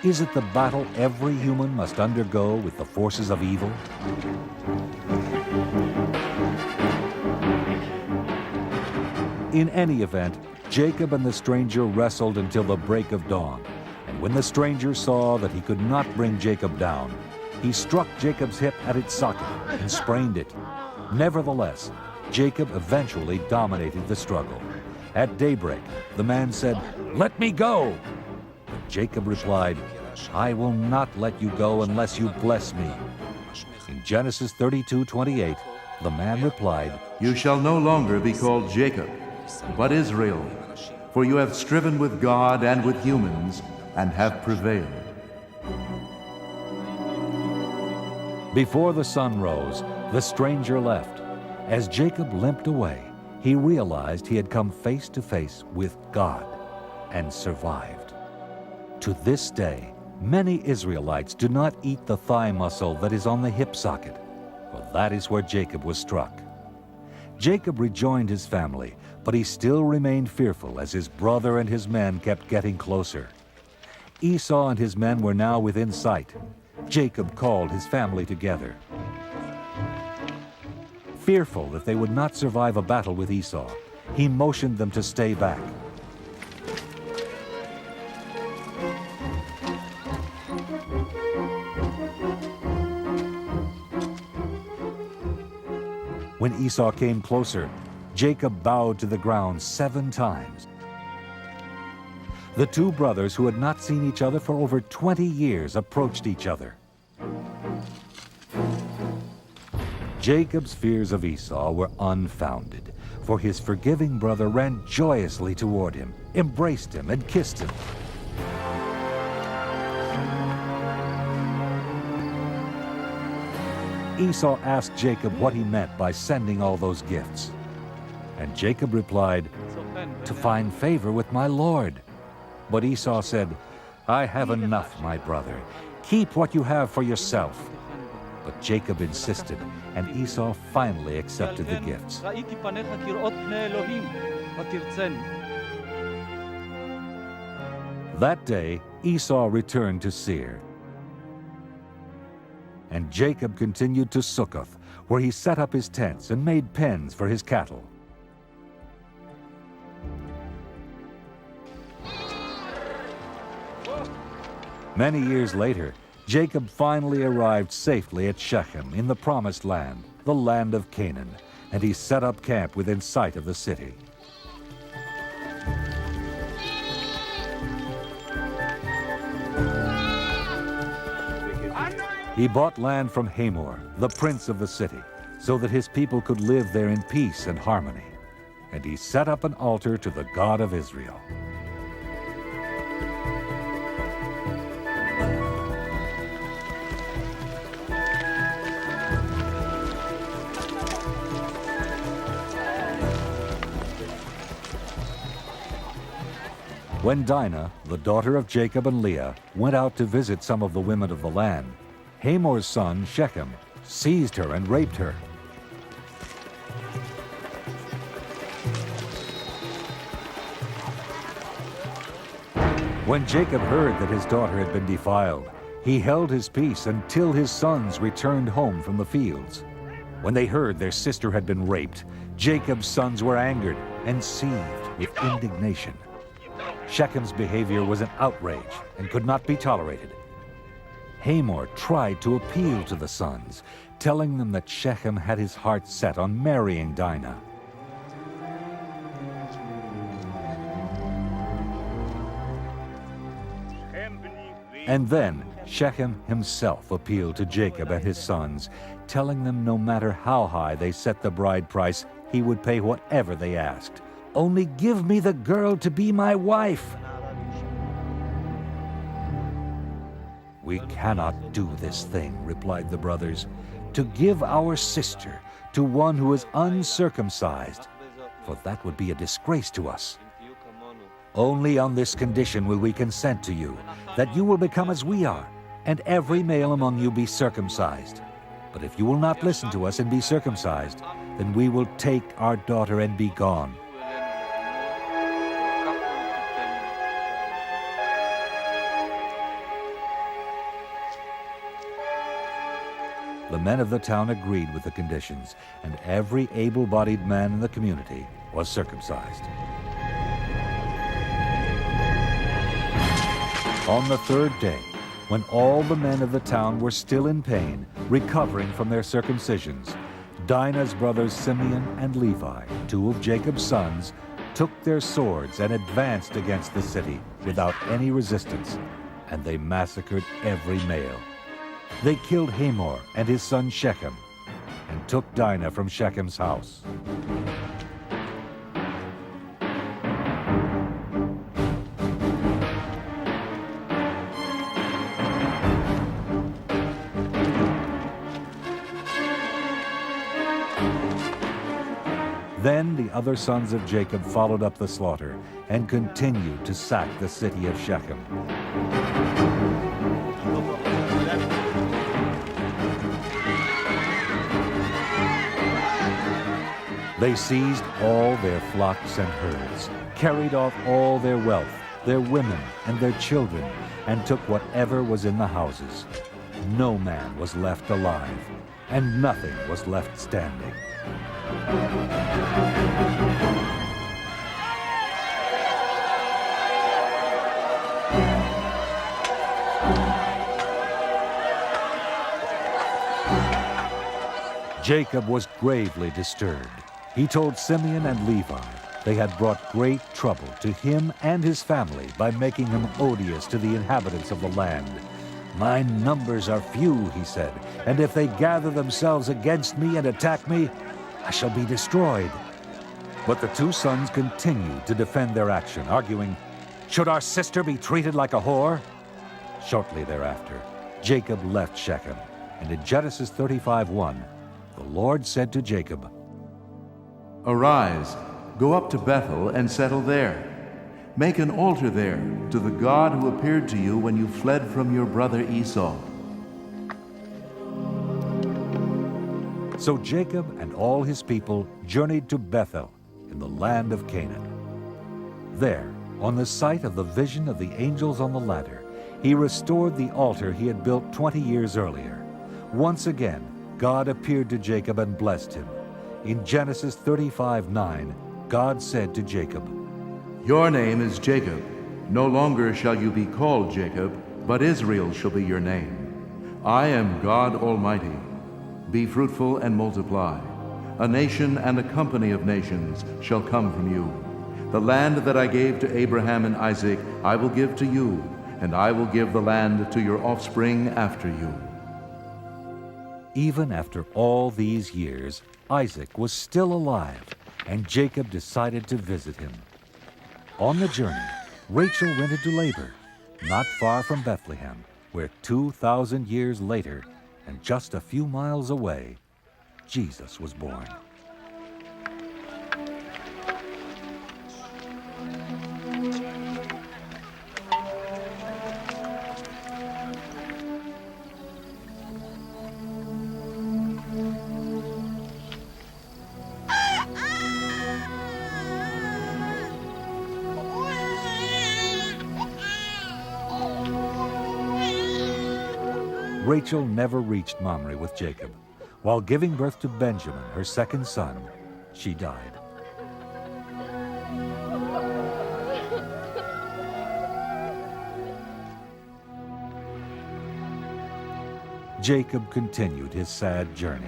Is it the battle every human must undergo with the forces of evil? In any event, Jacob and the stranger wrestled until the break of dawn, and when the stranger saw that he could not bring Jacob down, he struck Jacob's hip at its socket and sprained it. Nevertheless, Jacob eventually dominated the struggle. At daybreak, the man said, "Let me go!" But Jacob replied, "I will not let you go unless you bless me." In Genesis 32:28, the man replied, You shall no longer be called Jacob, but Israel, for you have striven with God and with humans, and have prevailed. Before the sun rose, the stranger left. As Jacob limped away, he realized he had come face to face with God and survived. To this day, many Israelites do not eat the thigh muscle that is on the hip socket, for that is where Jacob was struck. Jacob rejoined his family, but he still remained fearful as his brother and his men kept getting closer. Esau and his men were now within sight. Jacob called his family together. Fearful that they would not survive a battle with Esau, he motioned them to stay back. When Esau came closer, Jacob bowed to the ground 7 times. The two brothers, who had not seen each other for over 20 years, approached each other. Jacob's fears of Esau were unfounded, for his forgiving brother ran joyously toward him, embraced him, and kissed him. Esau asked Jacob what he meant by sending all those gifts. And Jacob replied, "To find favor with my Lord." But Esau said, I have enough, my brother. Keep what you have for yourself. But Jacob insisted, and Esau finally accepted the gifts. That day, Esau returned to Seir. And Jacob continued to Succoth, where he set up his tents and made pens for his cattle. Many years later, Jacob finally arrived safely at Shechem in the Promised Land, the land of Canaan, and he set up camp within sight of the city. He bought land from Hamor, the prince of the city, so that his people could live there in peace and harmony. And he set up an altar to the God of Israel. When Dinah, the daughter of Jacob and Leah, went out to visit some of the women of the land, Hamor's son, Shechem, seized her and raped her. When Jacob heard that his daughter had been defiled, he held his peace until his sons returned home from the fields. When they heard their sister had been raped, Jacob's sons were angered and seethed with indignation. Shechem's behavior was an outrage and could not be tolerated. Hamor tried to appeal to the sons, telling them that Shechem had his heart set on marrying Dinah. And then Shechem himself appealed to Jacob and his sons, telling them no matter how high they set the bride price, he would pay whatever they asked. Only give me the girl to be my wife. We cannot do this thing, replied the brothers, to give our sister to one who is uncircumcised, for that would be a disgrace to us. Only on this condition will we consent to you, that you will become as we are, and every male among you be circumcised. But if you will not listen to us and be circumcised, then we will take our daughter and be gone. The men of the town agreed with the conditions, and every able-bodied man in the community was circumcised. On the third day, when all the men of the town were still in pain, recovering from their circumcisions, Dinah's brothers Simeon and Levi, two of Jacob's sons, took their swords and advanced against the city without any resistance, and they massacred every male. They killed Hamor and his son Shechem, and took Dinah from Shechem's house. Then the other sons of Jacob followed up the slaughter and continued to sack the city of Shechem. They seized all their flocks and herds, carried off all their wealth, their women and their children, and took whatever was in the houses. No man was left alive, and nothing was left standing. Jacob was gravely disturbed. He told Simeon and Levi they had brought great trouble to him and his family by making him odious to the inhabitants of the land. My numbers are few, he said, and if they gather themselves against me and attack me, I shall be destroyed. But the two sons continued to defend their action, arguing, should our sister be treated like a whore? Shortly thereafter, Jacob left Shechem, and in Genesis 35:1, the Lord said to Jacob, Arise, go up to Bethel and settle there. Make an altar there to the God who appeared to you when you fled from your brother Esau." So Jacob and all his people journeyed to Bethel in the land of Canaan. There, on the site of the vision of the angels on the ladder, he restored the altar he had built 20 years earlier. Once again, God appeared to Jacob and blessed him. In Genesis 35:9, God said to Jacob, "Your name is Jacob. No longer shall you be called Jacob, but Israel shall be your name. I am God Almighty. Be fruitful and multiply. A nation and a company of nations shall come from you. The land that I gave to Abraham and Isaac I will give to you, and I will give the land to your offspring after you." Even after all these years, Isaac was still alive, and Jacob decided to visit him. On the journey, Rachel went into labor, not far from Bethlehem, where 2,000 years later, and just a few miles away, Jesus was born. Rachel never reached Mamre with Jacob. While giving birth to Benjamin, her second son, she died. Jacob continued his sad journey.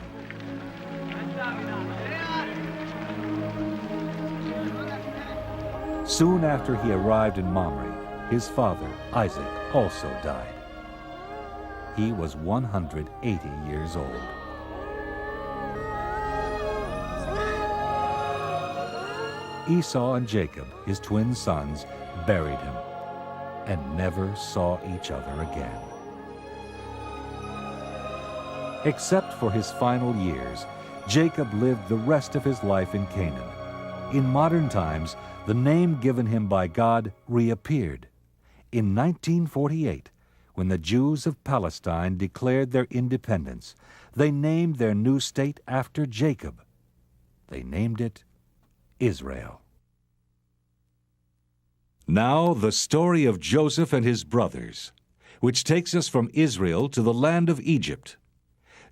Soon after he arrived in Mamre, his father, Isaac, also died. He was 180 years old. Esau and Jacob, his twin sons, buried him and never saw each other again. Except for his final years, Jacob lived the rest of his life in Canaan. In modern times, the name given him by God reappeared. In 1948, when the Jews of Palestine declared their independence, they named their new state after Jacob. They named it Israel. Now the story of Joseph and his brothers, which takes us from Israel to the land of Egypt.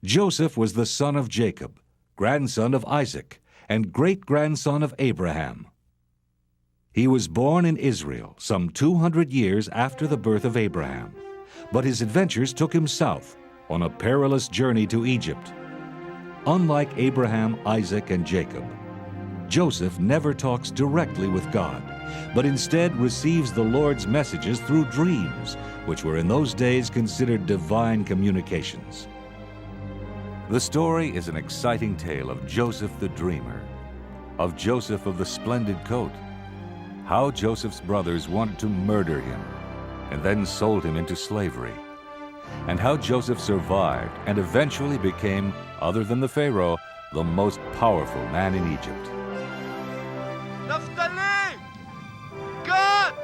Joseph was the son of Jacob, grandson of Isaac, and great-grandson of Abraham. He was born in Israel some 200 years after the birth of Abraham, but his adventures took him south on a perilous journey to Egypt. Unlike Abraham, Isaac, and Jacob, Joseph never talks directly with God, but instead receives the Lord's messages through dreams, which were in those days considered divine communications. The story is an exciting tale of Joseph the dreamer, of Joseph of the splendid coat, how Joseph's brothers wanted to murder him and then sold him into slavery, and how Joseph survived and eventually became, other than the Pharaoh, the most powerful man in Egypt. Naphtali! God!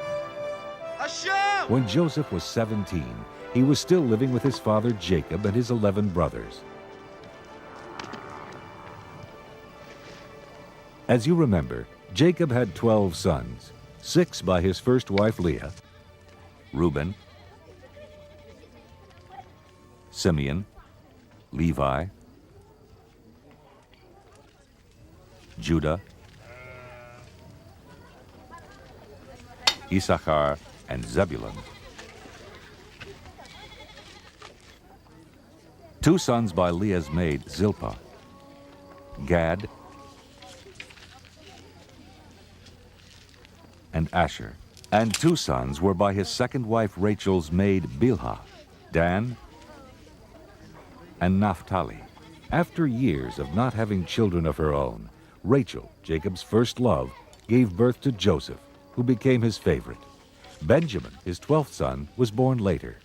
Hashem! When Joseph was 17, he was still living with his father Jacob and his 11 brothers. As you remember, Jacob had 12 sons, 6 by his first wife Leah, Reuben, Simeon, Levi, Judah, Issachar, and Zebulun. 2 sons by Leah's maid Zilpah, Gad, and Asher. And 2 sons were by his second wife Rachel's maid Bilhah, Dan and Naphtali. After years of not having children of her own, Rachel, Jacob's first love, gave birth to Joseph, who became his favorite. Benjamin, his 12th son, was born later.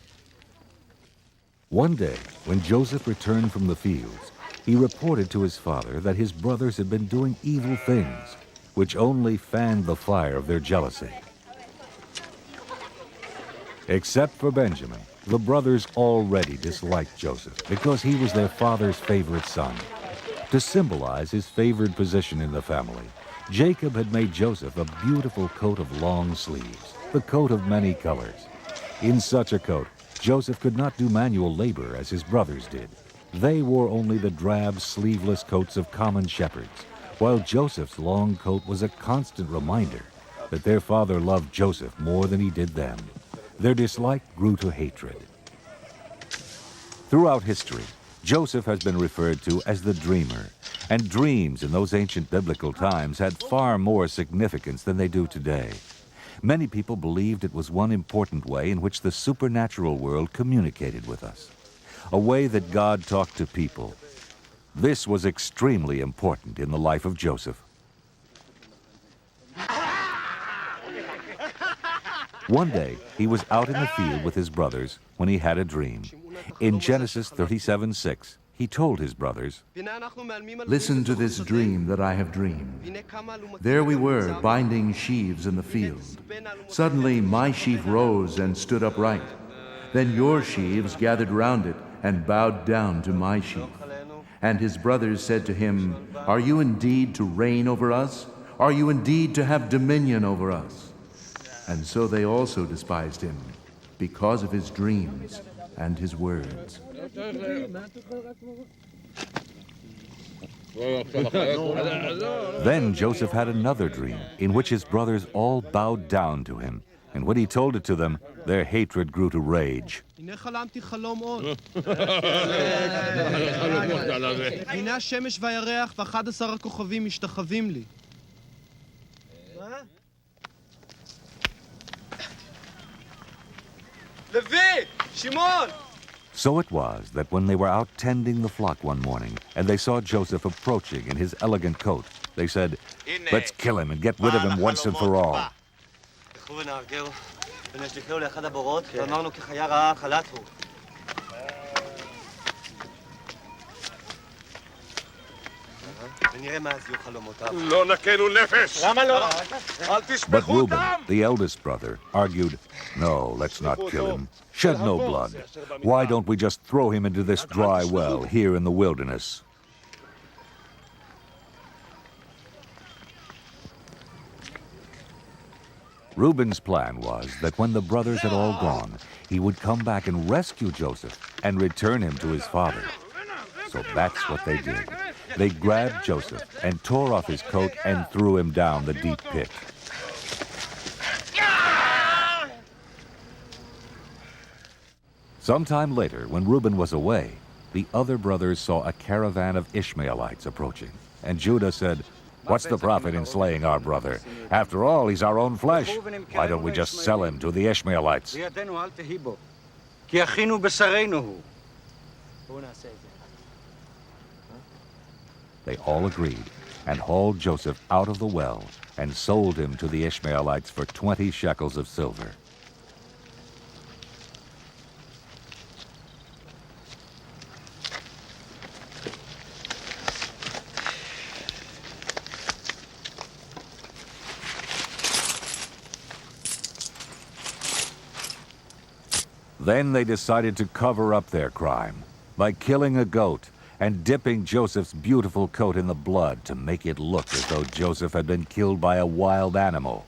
One day, when Joseph returned from the fields, he reported to his father that his brothers had been doing evil things, which only fanned the fire of their jealousy. Except for Benjamin, the brothers already disliked Joseph because he was their father's favorite son. To symbolize his favored position in the family, Jacob had made Joseph a beautiful coat of long sleeves, the coat of many colors. In such a coat, Joseph could not do manual labor as his brothers did. They wore only the drab, sleeveless coats of common shepherds, while Joseph's long coat was a constant reminder that their father loved Joseph more than he did them. Their dislike grew to hatred. Throughout history, Joseph has been referred to as the dreamer, and dreams in those ancient biblical times had far more significance than they do today. Many people believed it was one important way in which the supernatural world communicated with us, a way that God talked to people. This was extremely important in the life of Joseph. One day, he was out in the field with his brothers when he had a dream. In Genesis 37:6, he told his brothers, Listen to this dream that I have dreamed. There we were, binding sheaves in the field. Suddenly my sheaf rose and stood upright. Then your sheaves gathered round it and bowed down to my sheaf. And his brothers said to him, Are you indeed to reign over us? Are you indeed to have dominion over us? And so they also despised him, because of his dreams and his words. Then Joseph had another dream in which his brothers all bowed down to him. And when he told it to them, their hatred grew to rage. So it was that when they were out tending the flock one morning, and they saw Joseph approaching in his elegant coat, they said, Let's kill him and get rid of him once and for all. But Reuben, the eldest brother, argued, No, let's not kill him. Shed no blood. Why don't we just throw him into this dry well here in the wilderness? Reuben's plan was that when the brothers had all gone, he would come back and rescue Joseph and return him to his father. So that's what they did. They grabbed Joseph and tore off his coat and threw him down the deep pit. Sometime later, when Reuben was away, the other brothers saw a caravan of Ishmaelites approaching. And Judah said, What's the profit in slaying our brother? After all, he's our own flesh. Why don't we just sell him to the Ishmaelites? They all agreed and hauled Joseph out of the well and sold him to the Ishmaelites for 20 shekels of silver. Then they decided to cover up their crime by killing a goat and dipping Joseph's beautiful coat in the blood to make it look as though Joseph had been killed by a wild animal.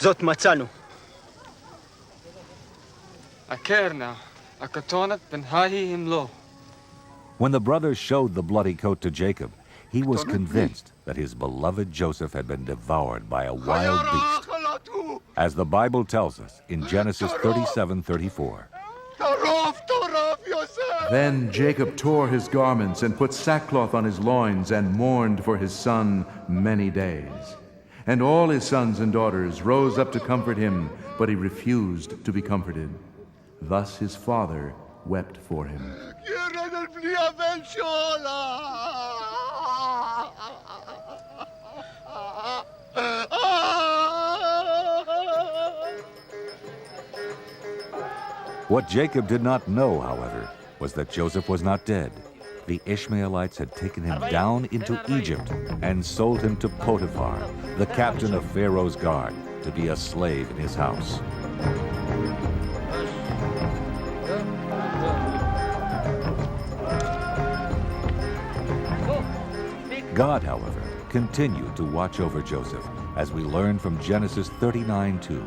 זאת מצאנו. When the brothers showed the bloody coat to Jacob, he was convinced that his beloved Joseph had been devoured by a wild beast, as the Bible tells us in Genesis 37:34. Then Jacob tore his garments and put sackcloth on his loins and mourned for his son many days. And all his sons and daughters rose up to comfort him, but he refused to be comforted. Thus his father wept for him. על בלי הבן שלה. What Jacob did not know, however, was that Joseph was not dead. The Ishmaelites had taken him down into Egypt and sold him to Potiphar, the captain of Pharaoh's guard, to be a slave in his house. God, however, continued to watch over Joseph, as we learn from Genesis 39:2.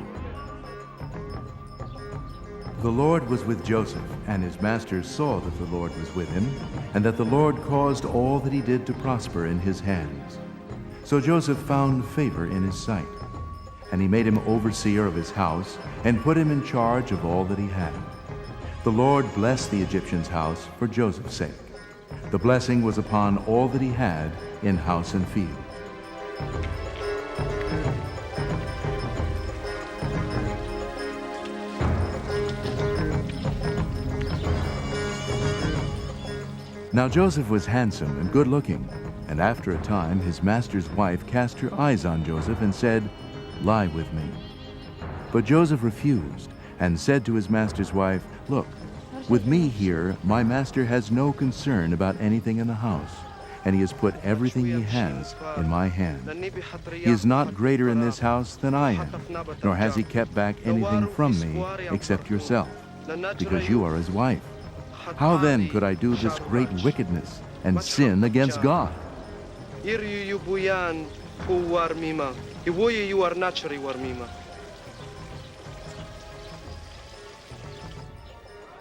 The Lord was with Joseph, and his masters saw that the Lord was with him, and that the Lord caused all that he did to prosper in his hands. So Joseph found favor in his sight, and he made him overseer of his house, and put him in charge of all that he had. The Lord blessed the Egyptian's house for Joseph's sake. The blessing was upon all that he had in house and field. Now Joseph was handsome and good-looking, and after a time his master's wife cast her eyes on Joseph and said, "Lie with me." But Joseph refused and said to his master's wife, "Look, with me here my master has no concern about anything in the house, and he has put everything he has in my hand. He is not greater in this house than I am, nor has he kept back anything from me except yourself, because you are his wife. How then could I do this great wickedness and sin against God?"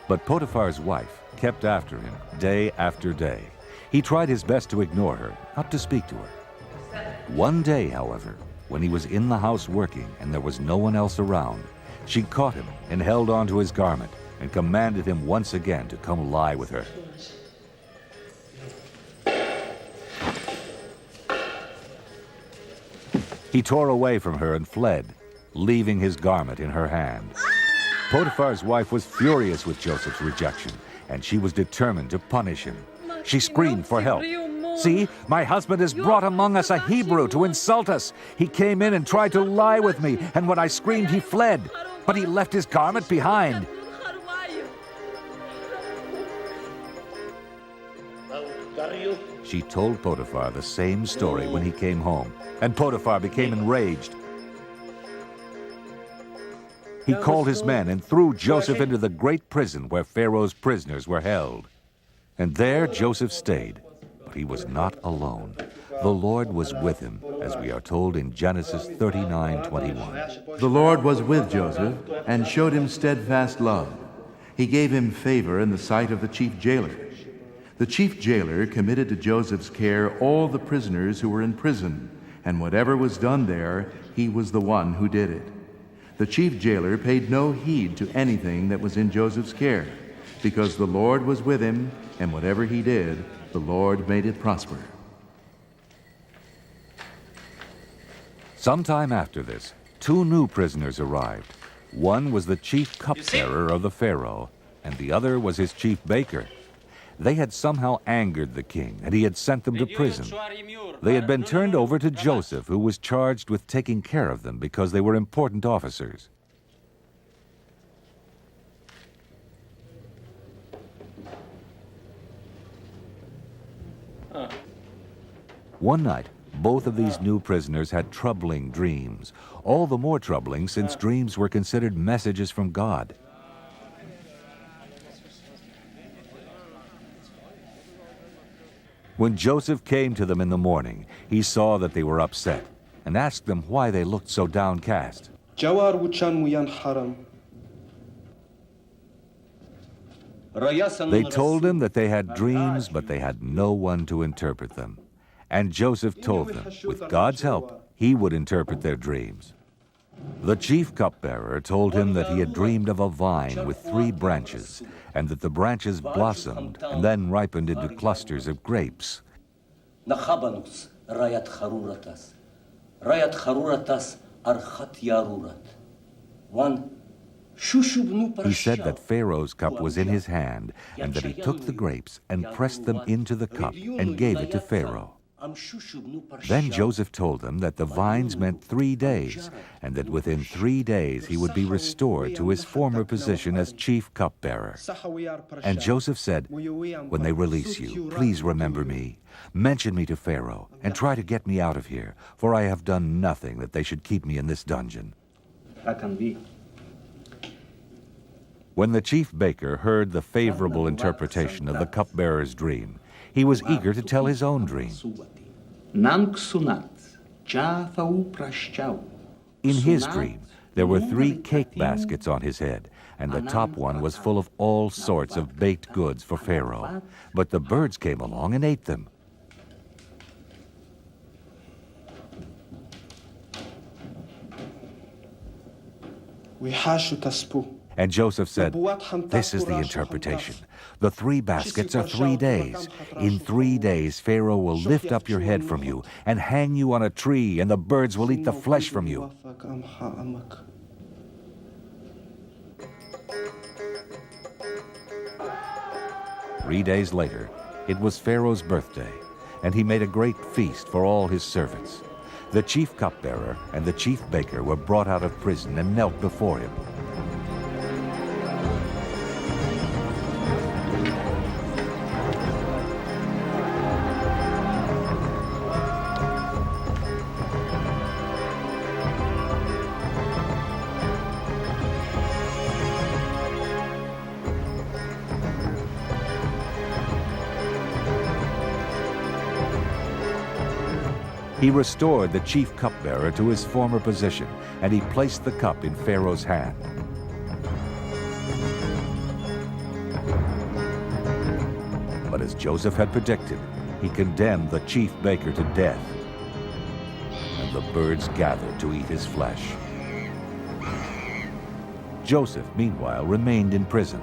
But Potiphar's wife kept after him day after day. He tried his best to ignore her, not to speak to her. One day, however, when he was in the house working and there was no one else around, she caught him and held on to his garment and commanded him once again to come lie with her. He tore away from her and fled, leaving his garment in her hand. Potiphar's wife was furious with Joseph's rejection, and she was determined to punish him. She screamed for help. "See, my husband has brought among us a Hebrew to insult us. He came in and tried to lie with me, and when I screamed, he fled. But he left his garment behind." She told Potiphar the same story when he came home, and Potiphar became enraged. He called his men and threw Joseph into the great prison where Pharaoh's prisoners were held. And there Joseph stayed, but he was not alone. The Lord was with him, as we are told in Genesis 39:21. The Lord was with Joseph and showed him steadfast love. He gave him favor in the sight of the chief jailer. The chief jailer committed to Joseph's care all the prisoners who were in prison, and whatever was done there, he was the one who did it. The chief jailer paid no heed to anything that was in Joseph's care, because the Lord was with him, and whatever he did, the Lord made it prosper. Sometime after this, 2 new prisoners arrived. One was the chief cupbearer of the Pharaoh, and the other was his chief baker. They had somehow angered the king, and he had sent them to prison. They had been turned over to Joseph, who was charged with taking care of them because they were important officers. One night, both of these new prisoners had troubling dreams, all the more troubling since dreams were considered messages from God. When Joseph came to them in the morning, he saw that they were upset and asked them why they looked so downcast. They told him that they had dreams, but they had no one to interpret them. And Joseph told them, with God's help, he would interpret their dreams. The chief cupbearer told him that he had dreamed of a vine with 3 branches, and that the branches blossomed and then ripened into clusters of grapes. One He said that Pharaoh's cup was in his hand, and that he took the grapes and pressed them into the cup and gave it to Pharaoh. Then Joseph told them that the vines meant 3 days, and that within 3 days he would be restored to his former position as chief cupbearer. And Joseph said, "When they release you, please remember me. Mention me to Pharaoh, and try to get me out of here, for I have done nothing that they should keep me in this dungeon." When the chief baker heard the favorable interpretation of the cupbearer's dream, he was eager to tell his own dream. In his dream, there were 3 cake baskets on his head, and the top one was full of all sorts of baked goods for Pharaoh. But the birds came along and ate them. And Joseph said, "This is the interpretation. The 3 baskets are 3 days. In 3 days, Pharaoh will lift up your head from you and hang you on a tree, and the birds will eat the flesh from you." Three days later, it was Pharaoh's birthday, and he made a great feast for all his servants. The chief cupbearer and the chief baker were brought out of prison and knelt before him. He restored the chief cupbearer to his former position, and he placed the cup in Pharaoh's hand. But as Joseph had predicted, he condemned the chief baker to death, and the birds gathered to eat his flesh. Joseph, meanwhile, remained in prison.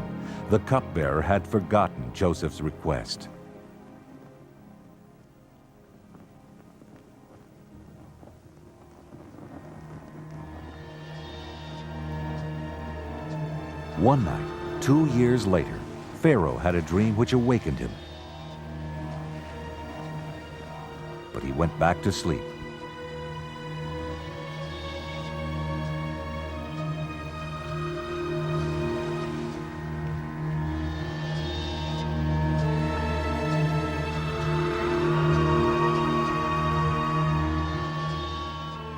The cupbearer had forgotten Joseph's request. One night, 2 years later, Pharaoh had a dream which awakened him. But he went back to sleep.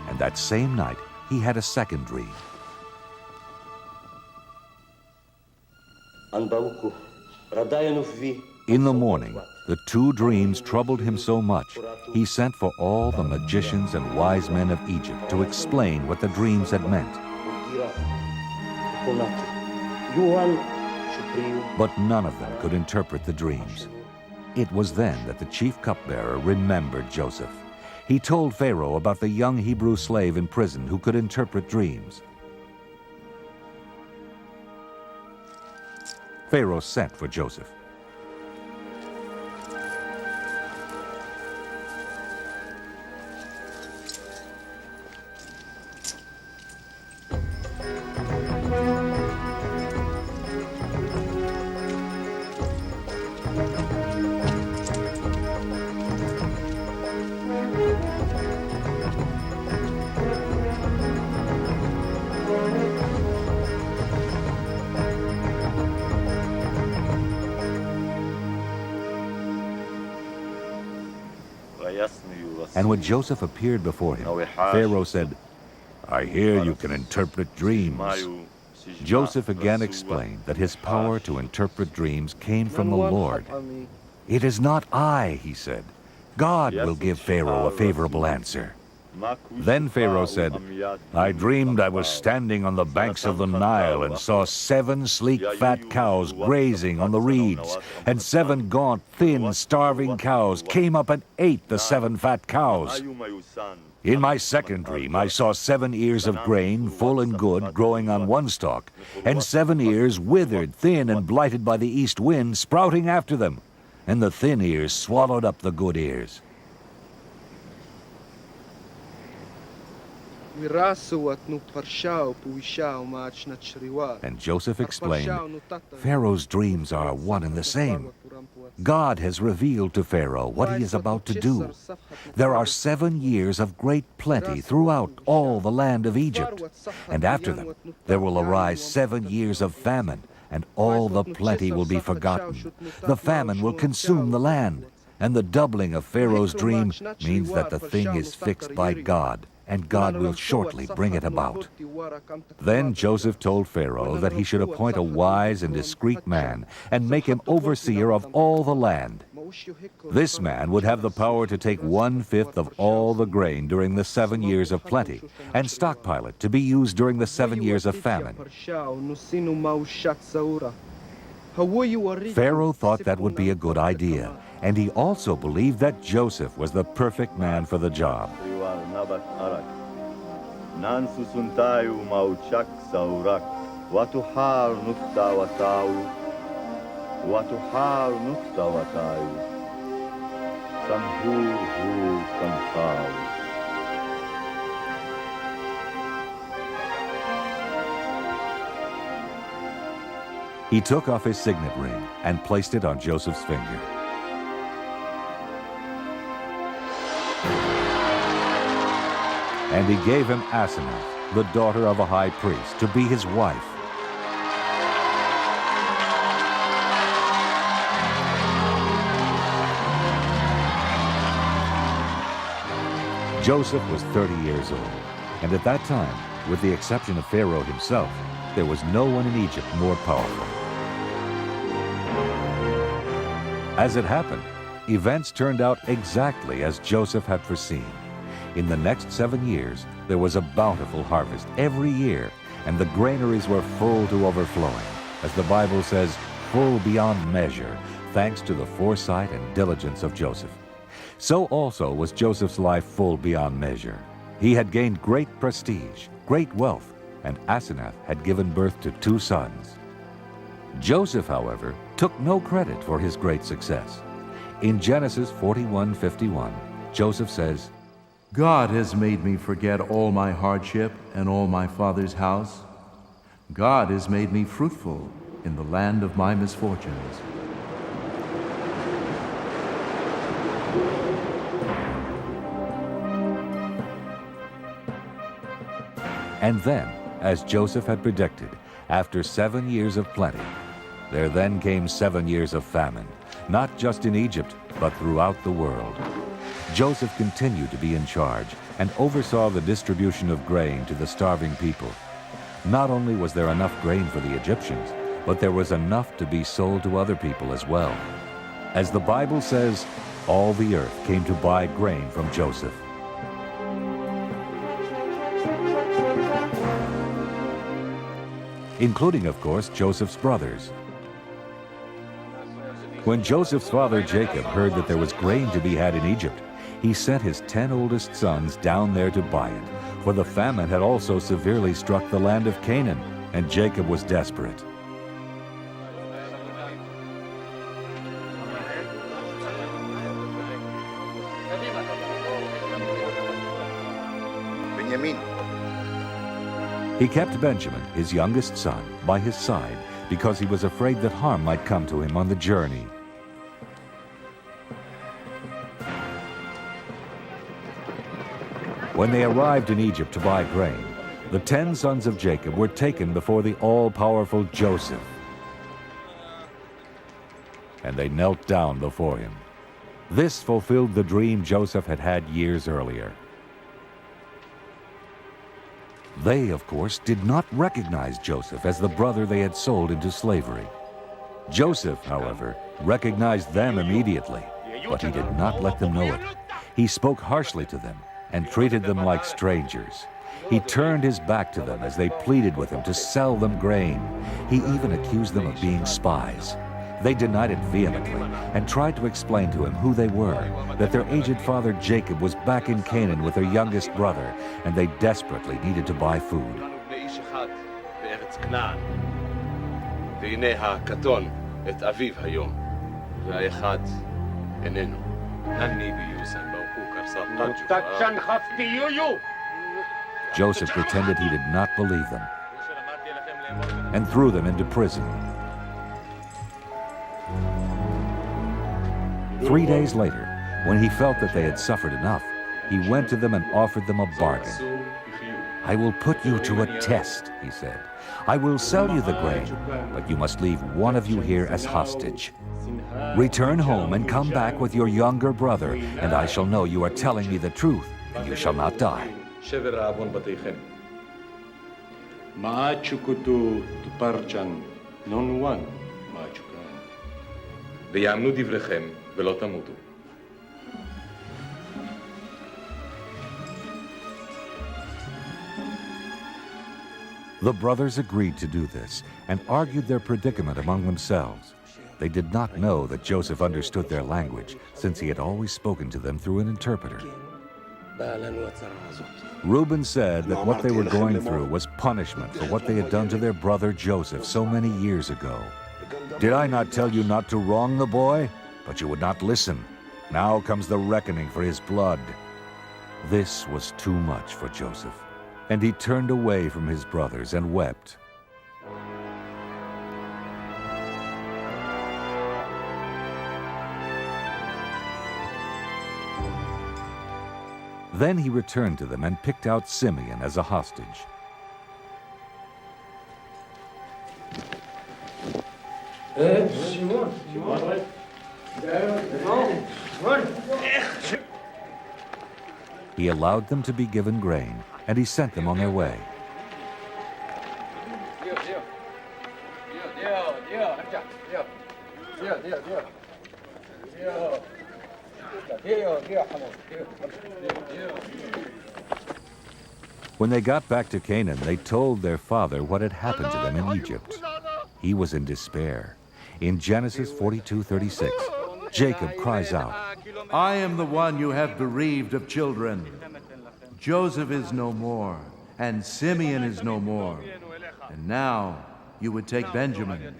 And that same night, he had a second dream. In the morning, the 2 dreams troubled him so much, he sent for all the magicians and wise men of Egypt to explain what the dreams had meant. But none of them could interpret the dreams. It was then that the chief cupbearer remembered Joseph. He told Pharaoh about the young Hebrew slave in prison who could interpret dreams. Pharaoh sent for Joseph. And when Joseph appeared before him, Pharaoh said, "I hear you can interpret dreams." Joseph again explained that his power to interpret dreams came from the Lord. "It is not I," he said. "God will give Pharaoh a favorable answer." Then Pharaoh said, "I dreamed I was standing on the banks of the Nile and saw 7 sleek fat cows grazing on the reeds, and 7 gaunt, thin, starving cows came up and ate the 7 fat cows. In my second dream I saw 7 ears of grain, full and good, growing on one stalk, and 7 ears withered, thin, and blighted by the east wind, sprouting after them, and the thin ears swallowed up the good ears." And Joseph explained, Pharaoh's dreams are one and the same. God has revealed to Pharaoh what he is about to do. There are 7 years of great plenty throughout all the land of Egypt, and after them there will arise 7 years of famine, and all the plenty will be forgotten. The famine will consume the land, and the doubling of Pharaoh's dream means that the thing is fixed by God, and God will shortly bring it about. Then Joseph told Pharaoh that he should appoint a wise and discreet man and make him overseer of all the land. This man would have the power to take 1/5 of all the grain during the 7 years of plenty and stockpile it to be used during the 7 years of famine. Pharaoh thought that would be a good idea, and he also believed that Joseph was the perfect man for the job. He took off his signet ring and placed it on Joseph's finger. And he gave him Asenath, the daughter of a high priest, to be his wife. Joseph was 30 years old, and at that time, with the exception of Pharaoh himself, there was no one in Egypt more powerful. As it happened, events turned out exactly as Joseph had foreseen. In the next 7 years, there was a bountiful harvest every year, and the granaries were full to overflowing, as the Bible says, full beyond measure, thanks to the foresight and diligence of Joseph. So also was Joseph's life full beyond measure. He had gained great prestige, great wealth, and Asenath had given birth to 2 sons. Joseph, however, took no credit for his great success. In Genesis 41:51, Joseph says, God has made me forget all my hardship and all my father's house. God has made me fruitful in the land of my misfortunes. And then, as Joseph had predicted, after 7 years of plenty, there then came 7 years of famine, not just in Egypt, but throughout the world. Joseph continued to be in charge and oversaw the distribution of grain to the starving people. Not only was there enough grain for the Egyptians, but there was enough to be sold to other people as well. As the Bible says, all the earth came to buy grain from Joseph. Including, of course, Joseph's brothers. When Joseph's father Jacob heard that there was grain to be had in Egypt, he sent his 10 oldest sons down there to buy it, for the famine had also severely struck the land of Canaan, and Jacob was desperate. Benjamin. He kept Benjamin, his youngest son, by his side because he was afraid that harm might come to him on the journey. When they arrived in Egypt to buy grain, the 10 sons of Jacob were taken before the all-powerful Joseph. And they knelt down before him. This fulfilled the dream Joseph had had years earlier. They, of course, did not recognize Joseph as the brother they had sold into slavery. Joseph, however, recognized them immediately, but he did not let them know it. He spoke harshly to them and treated them like strangers. He turned his back to them as they pleaded with him to sell them grain. He even accused them of being spies. They denied it vehemently and tried to explain to him who they were, that their aged father Jacob was back in Canaan with their youngest brother, and they desperately needed to buy food. Joseph pretended he did not believe them and threw them into prison. 3 days later, when he felt that they had suffered enough, he went to them and offered them a bargain. "I will put you to a test," he said. "I will sell you the grain, but you must leave one of you here as hostage. Return home and come back with your younger brother, and I shall know you are telling me the truth, and you shall not die." The brothers agreed to do this and argued their predicament among themselves. They did not know that Joseph understood their language, since he had always spoken to them through an interpreter. Reuben said that what they were going through was punishment for what they had done to their brother Joseph so many years ago. "Did I not tell you not to wrong the boy? But you would not listen. Now comes the reckoning for his blood." This was too much for Joseph, and he turned away from his brothers and wept. Then he returned to them and picked out Simeon as a hostage. He allowed them to be given grain, and he sent them on their way. When they got back to Canaan, they told their father what had happened to them in Egypt. He was in despair. In Genesis 42:36, Jacob cries out, I am the one you have bereaved of children. Joseph is no more, and Simeon is no more. And now you would take Benjamin.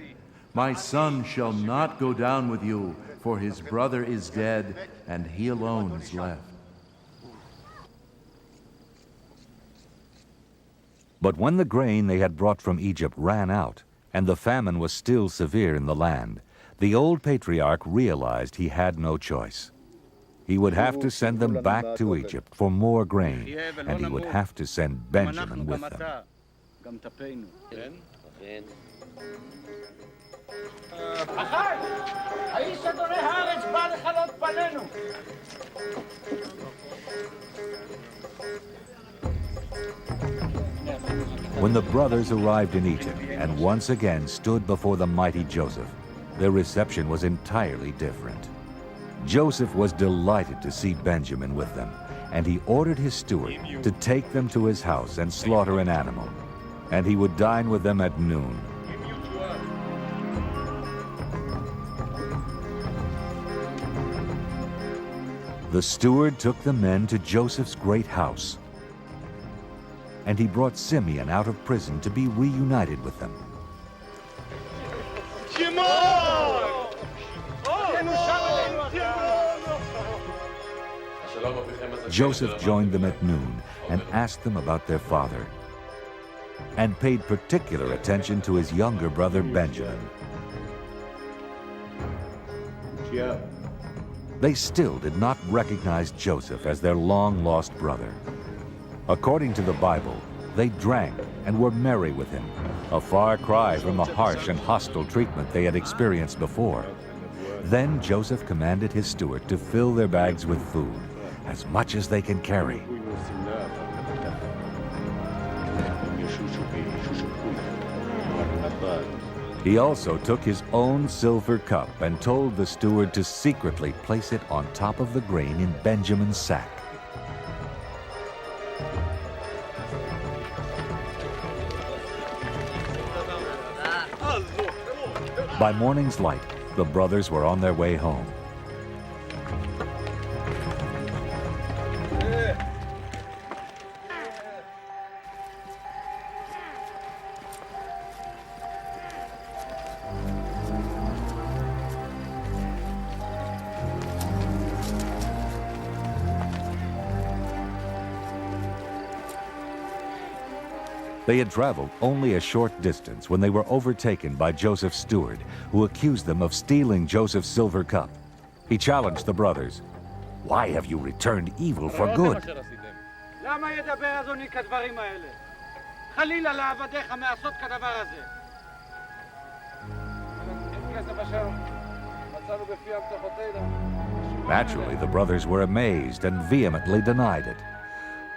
My son shall not go down with you, for his brother is dead, and he alone is left. But when the grain they had brought from Egypt ran out, and the famine was still severe in the land, the old patriarch realized he had no choice. He would have to send them back to Egypt for more grain, and he would have to send Benjamin with them. When the brothers arrived in Egypt and once again stood before the mighty Joseph, their reception was entirely different. Joseph was delighted to see Benjamin with them, and he ordered his steward to take them to his house and slaughter an animal, and he would dine with them at noon. The steward took the men to Joseph's great house, and he brought Simeon out of prison to be reunited with them. Joseph joined them at noon and asked them about their father, and paid particular attention to his younger brother Benjamin. They still did not recognize Joseph as their long-lost brother. According to the Bible, they drank and were merry with him, a far cry from the harsh and hostile treatment they had experienced before. Then Joseph commanded his steward to fill their bags with food, as much as they can carry. He also took his own silver cup and told the steward to secretly place it on top of the grain in Benjamin's sack. By morning's light, the brothers were on their way home. They had traveled only a short distance when they were overtaken by Joseph's steward, who accused them of stealing Joseph's silver cup. He challenged the brothers. "Why have you returned evil for good?" למה ידבר אדוני כדברים האלה? חלילה לעבדיך מעשות כדבר הזה. Naturally, the brothers were amazed and vehemently denied it.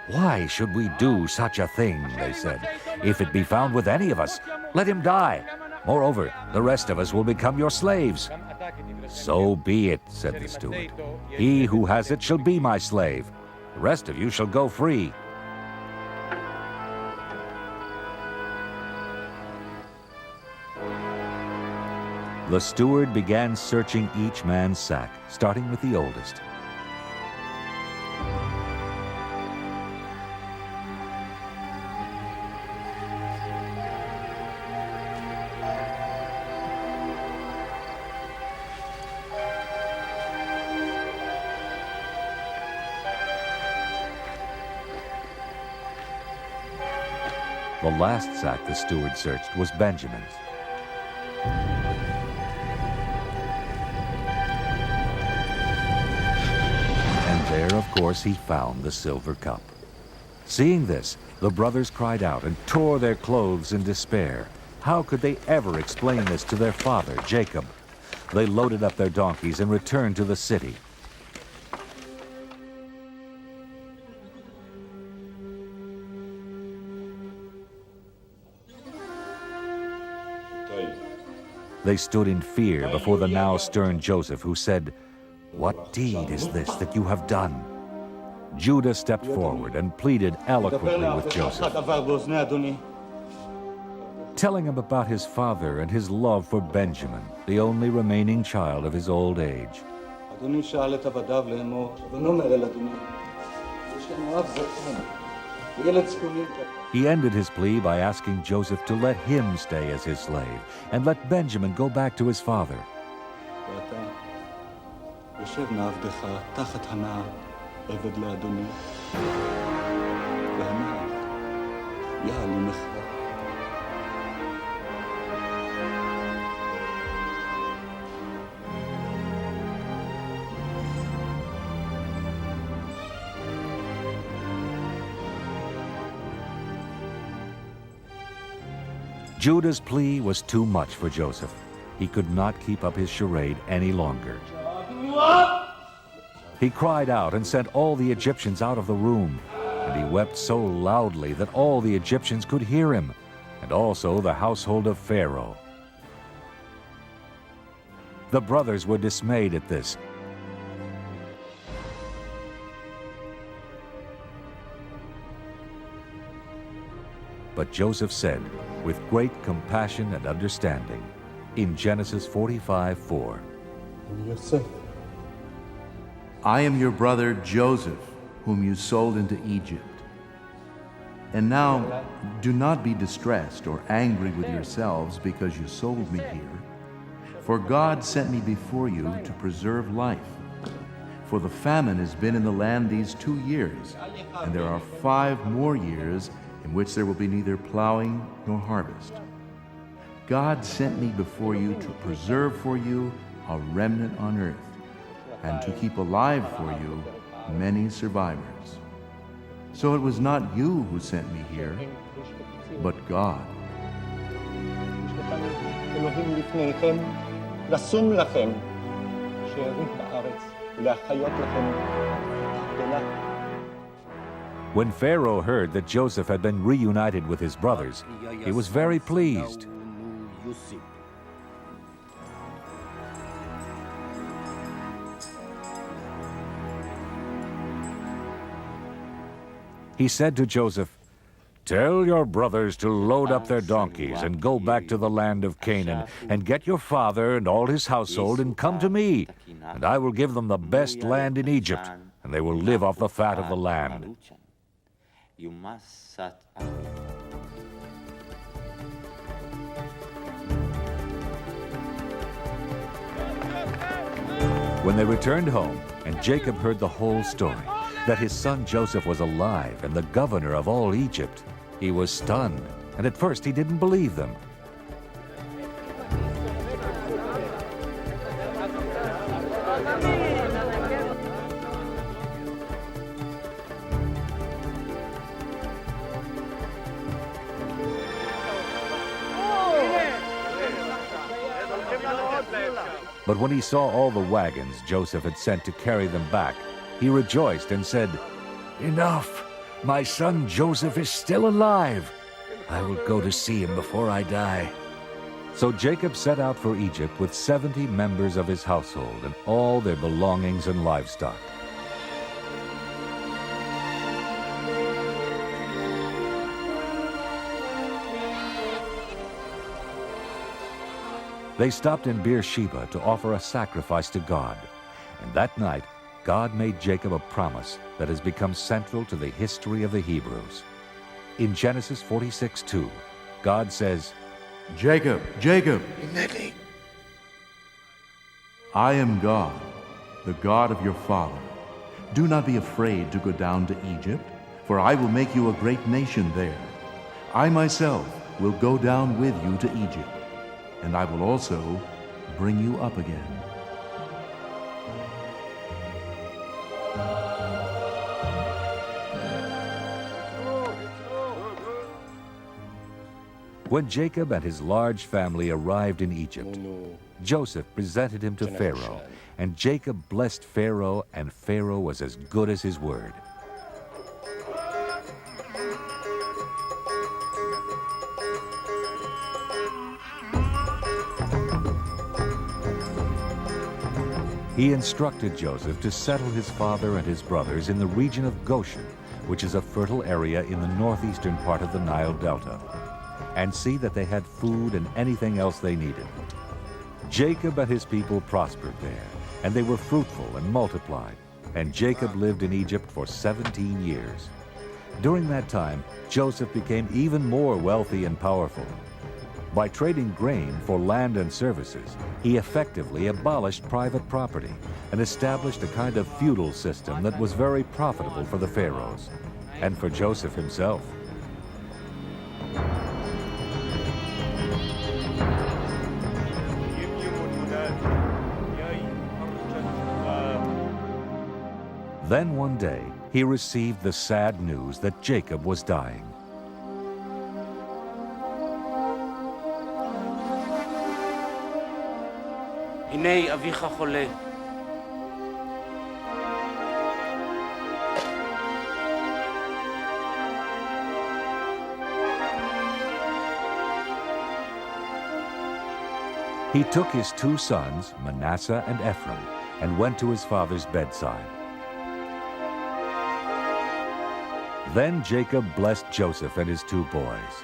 "Why should we do such a thing?" they said. "If it be found with any of us, let him die. Moreover, the rest of us will become your slaves." "So be it," said the steward. "He who has it shall be my slave. The rest of you shall go free." The steward began searching each man's sack, starting with the oldest. The last sack the steward searched was Benjamin's. And there, of course, he found the silver cup. Seeing this, the brothers cried out and tore their clothes in despair. How could they ever explain this to their father, Jacob? They loaded up their donkeys and returned to the city. They stood in fear before the now stern Joseph, who said, "What deed is this that you have done?" Judah stepped forward and pleaded eloquently with Joseph, telling him about his father and his love for Benjamin, the only remaining child of his old age. He ended his plea by asking Joseph to let him stay as his slave and let Benjamin go back to his father. Judah's plea was too much for Joseph. He could not keep up his charade any longer. He cried out and sent all the Egyptians out of the room, and he wept so loudly that all the Egyptians could hear him, and also the household of Pharaoh. The brothers were dismayed at this. But Joseph said, with great compassion and understanding, in Genesis 45:4, I am your brother Joseph, whom you sold into Egypt. And now do not be distressed or angry with yourselves because you sold me here. For God sent me before you to preserve life. For the famine has been in the land these 2 years, and there are 5 more years in which there will be neither plowing nor harvest. God sent me before you to preserve for you a remnant on earth, and to keep alive for you many survivors. So it was not you who sent me here, but God. When Pharaoh heard that Joseph had been reunited with his brothers, he was very pleased. He said to Joseph, "Tell your brothers to load up their donkeys and go back to the land of Canaan, and get your father and all his household and come to me, and I will give them the best land in Egypt, and they will live off the fat of the land." When they returned home, and Jacob heard the whole story, that his son Joseph was alive and the governor of all Egypt, he was stunned. and at first he didn't believe them. But when he saw all the wagons Joseph had sent to carry them back, he rejoiced and said, "Enough! My son Joseph is still alive. I will go to see him before I die." So Jacob set out for Egypt with 70 members of his household and all their belongings and livestock. They stopped in Beersheba to offer a sacrifice to God, and that night God made Jacob a promise that has become central to the history of the Hebrews. In Genesis 46:2, God says, Jacob, Jacob, I am God, the God of your father. Do not be afraid to go down to Egypt, for I will make you a great nation there. I myself will go down with you to Egypt, and I will also bring you up again. When Jacob and his large family arrived in Egypt, Joseph presented him to Pharaoh, and Jacob blessed Pharaoh, and Pharaoh was as good as his word. He instructed Joseph to settle his father and his brothers in the region of Goshen, which is a fertile area in the northeastern part of the Nile Delta, and see that they had food and anything else they needed. Jacob and his people prospered there, and they were fruitful and multiplied, and Jacob lived in Egypt for 17 years. During that time, Joseph became even more wealthy and powerful. By trading grain for land and services, he effectively abolished private property and established a kind of feudal system that was very profitable for the pharaohs and for Joseph himself. Then one day, he received the sad news that Jacob was dying. הנה אביך חולה. He took his 2 sons, Manasseh and Ephraim, and went to his father's bedside. Then Jacob blessed Joseph and his 2 boys.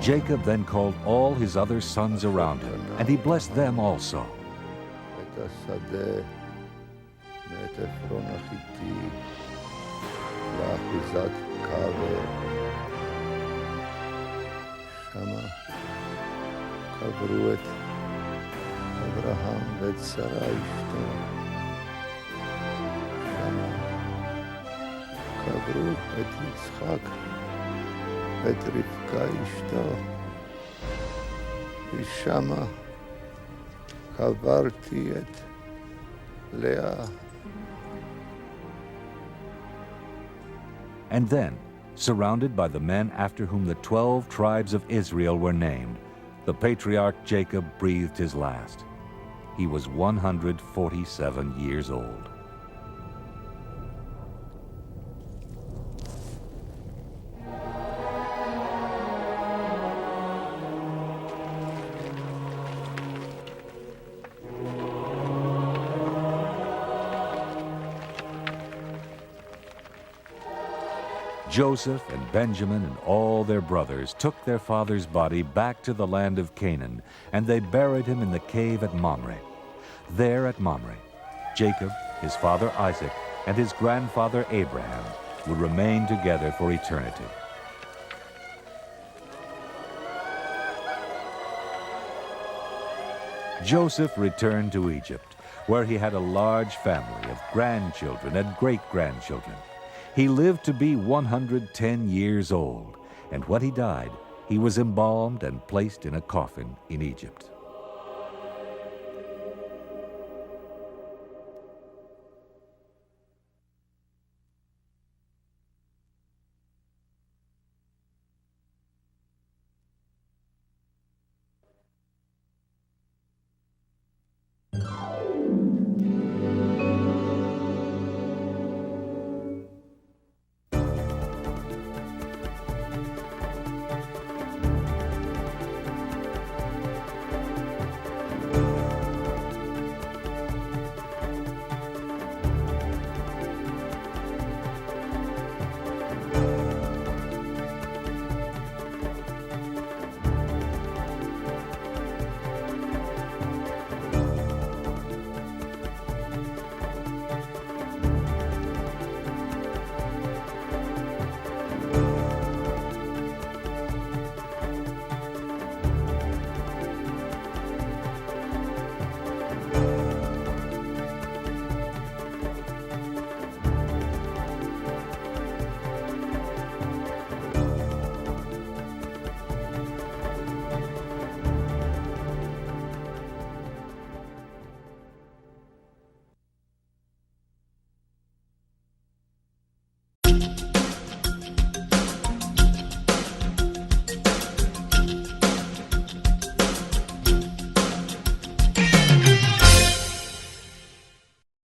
Jacob then called all his other sons around him, and he blessed them also. את רבקה אשתו, ושמה קברתי את לאה. And then, surrounded by the men after whom the 12 tribes of Israel were named, the patriarch Jacob breathed his last. He was 147 years old. Joseph and Benjamin and all their brothers took their father's body back to the land of Canaan, and they buried him in the cave at Mamre. There at Mamre, Jacob, his father Isaac, and his grandfather Abraham would remain together for eternity. Joseph returned to Egypt, where he had a large family of grandchildren and great-grandchildren. He lived to be 110 years old, and when he died, he was embalmed and placed in a coffin in Egypt.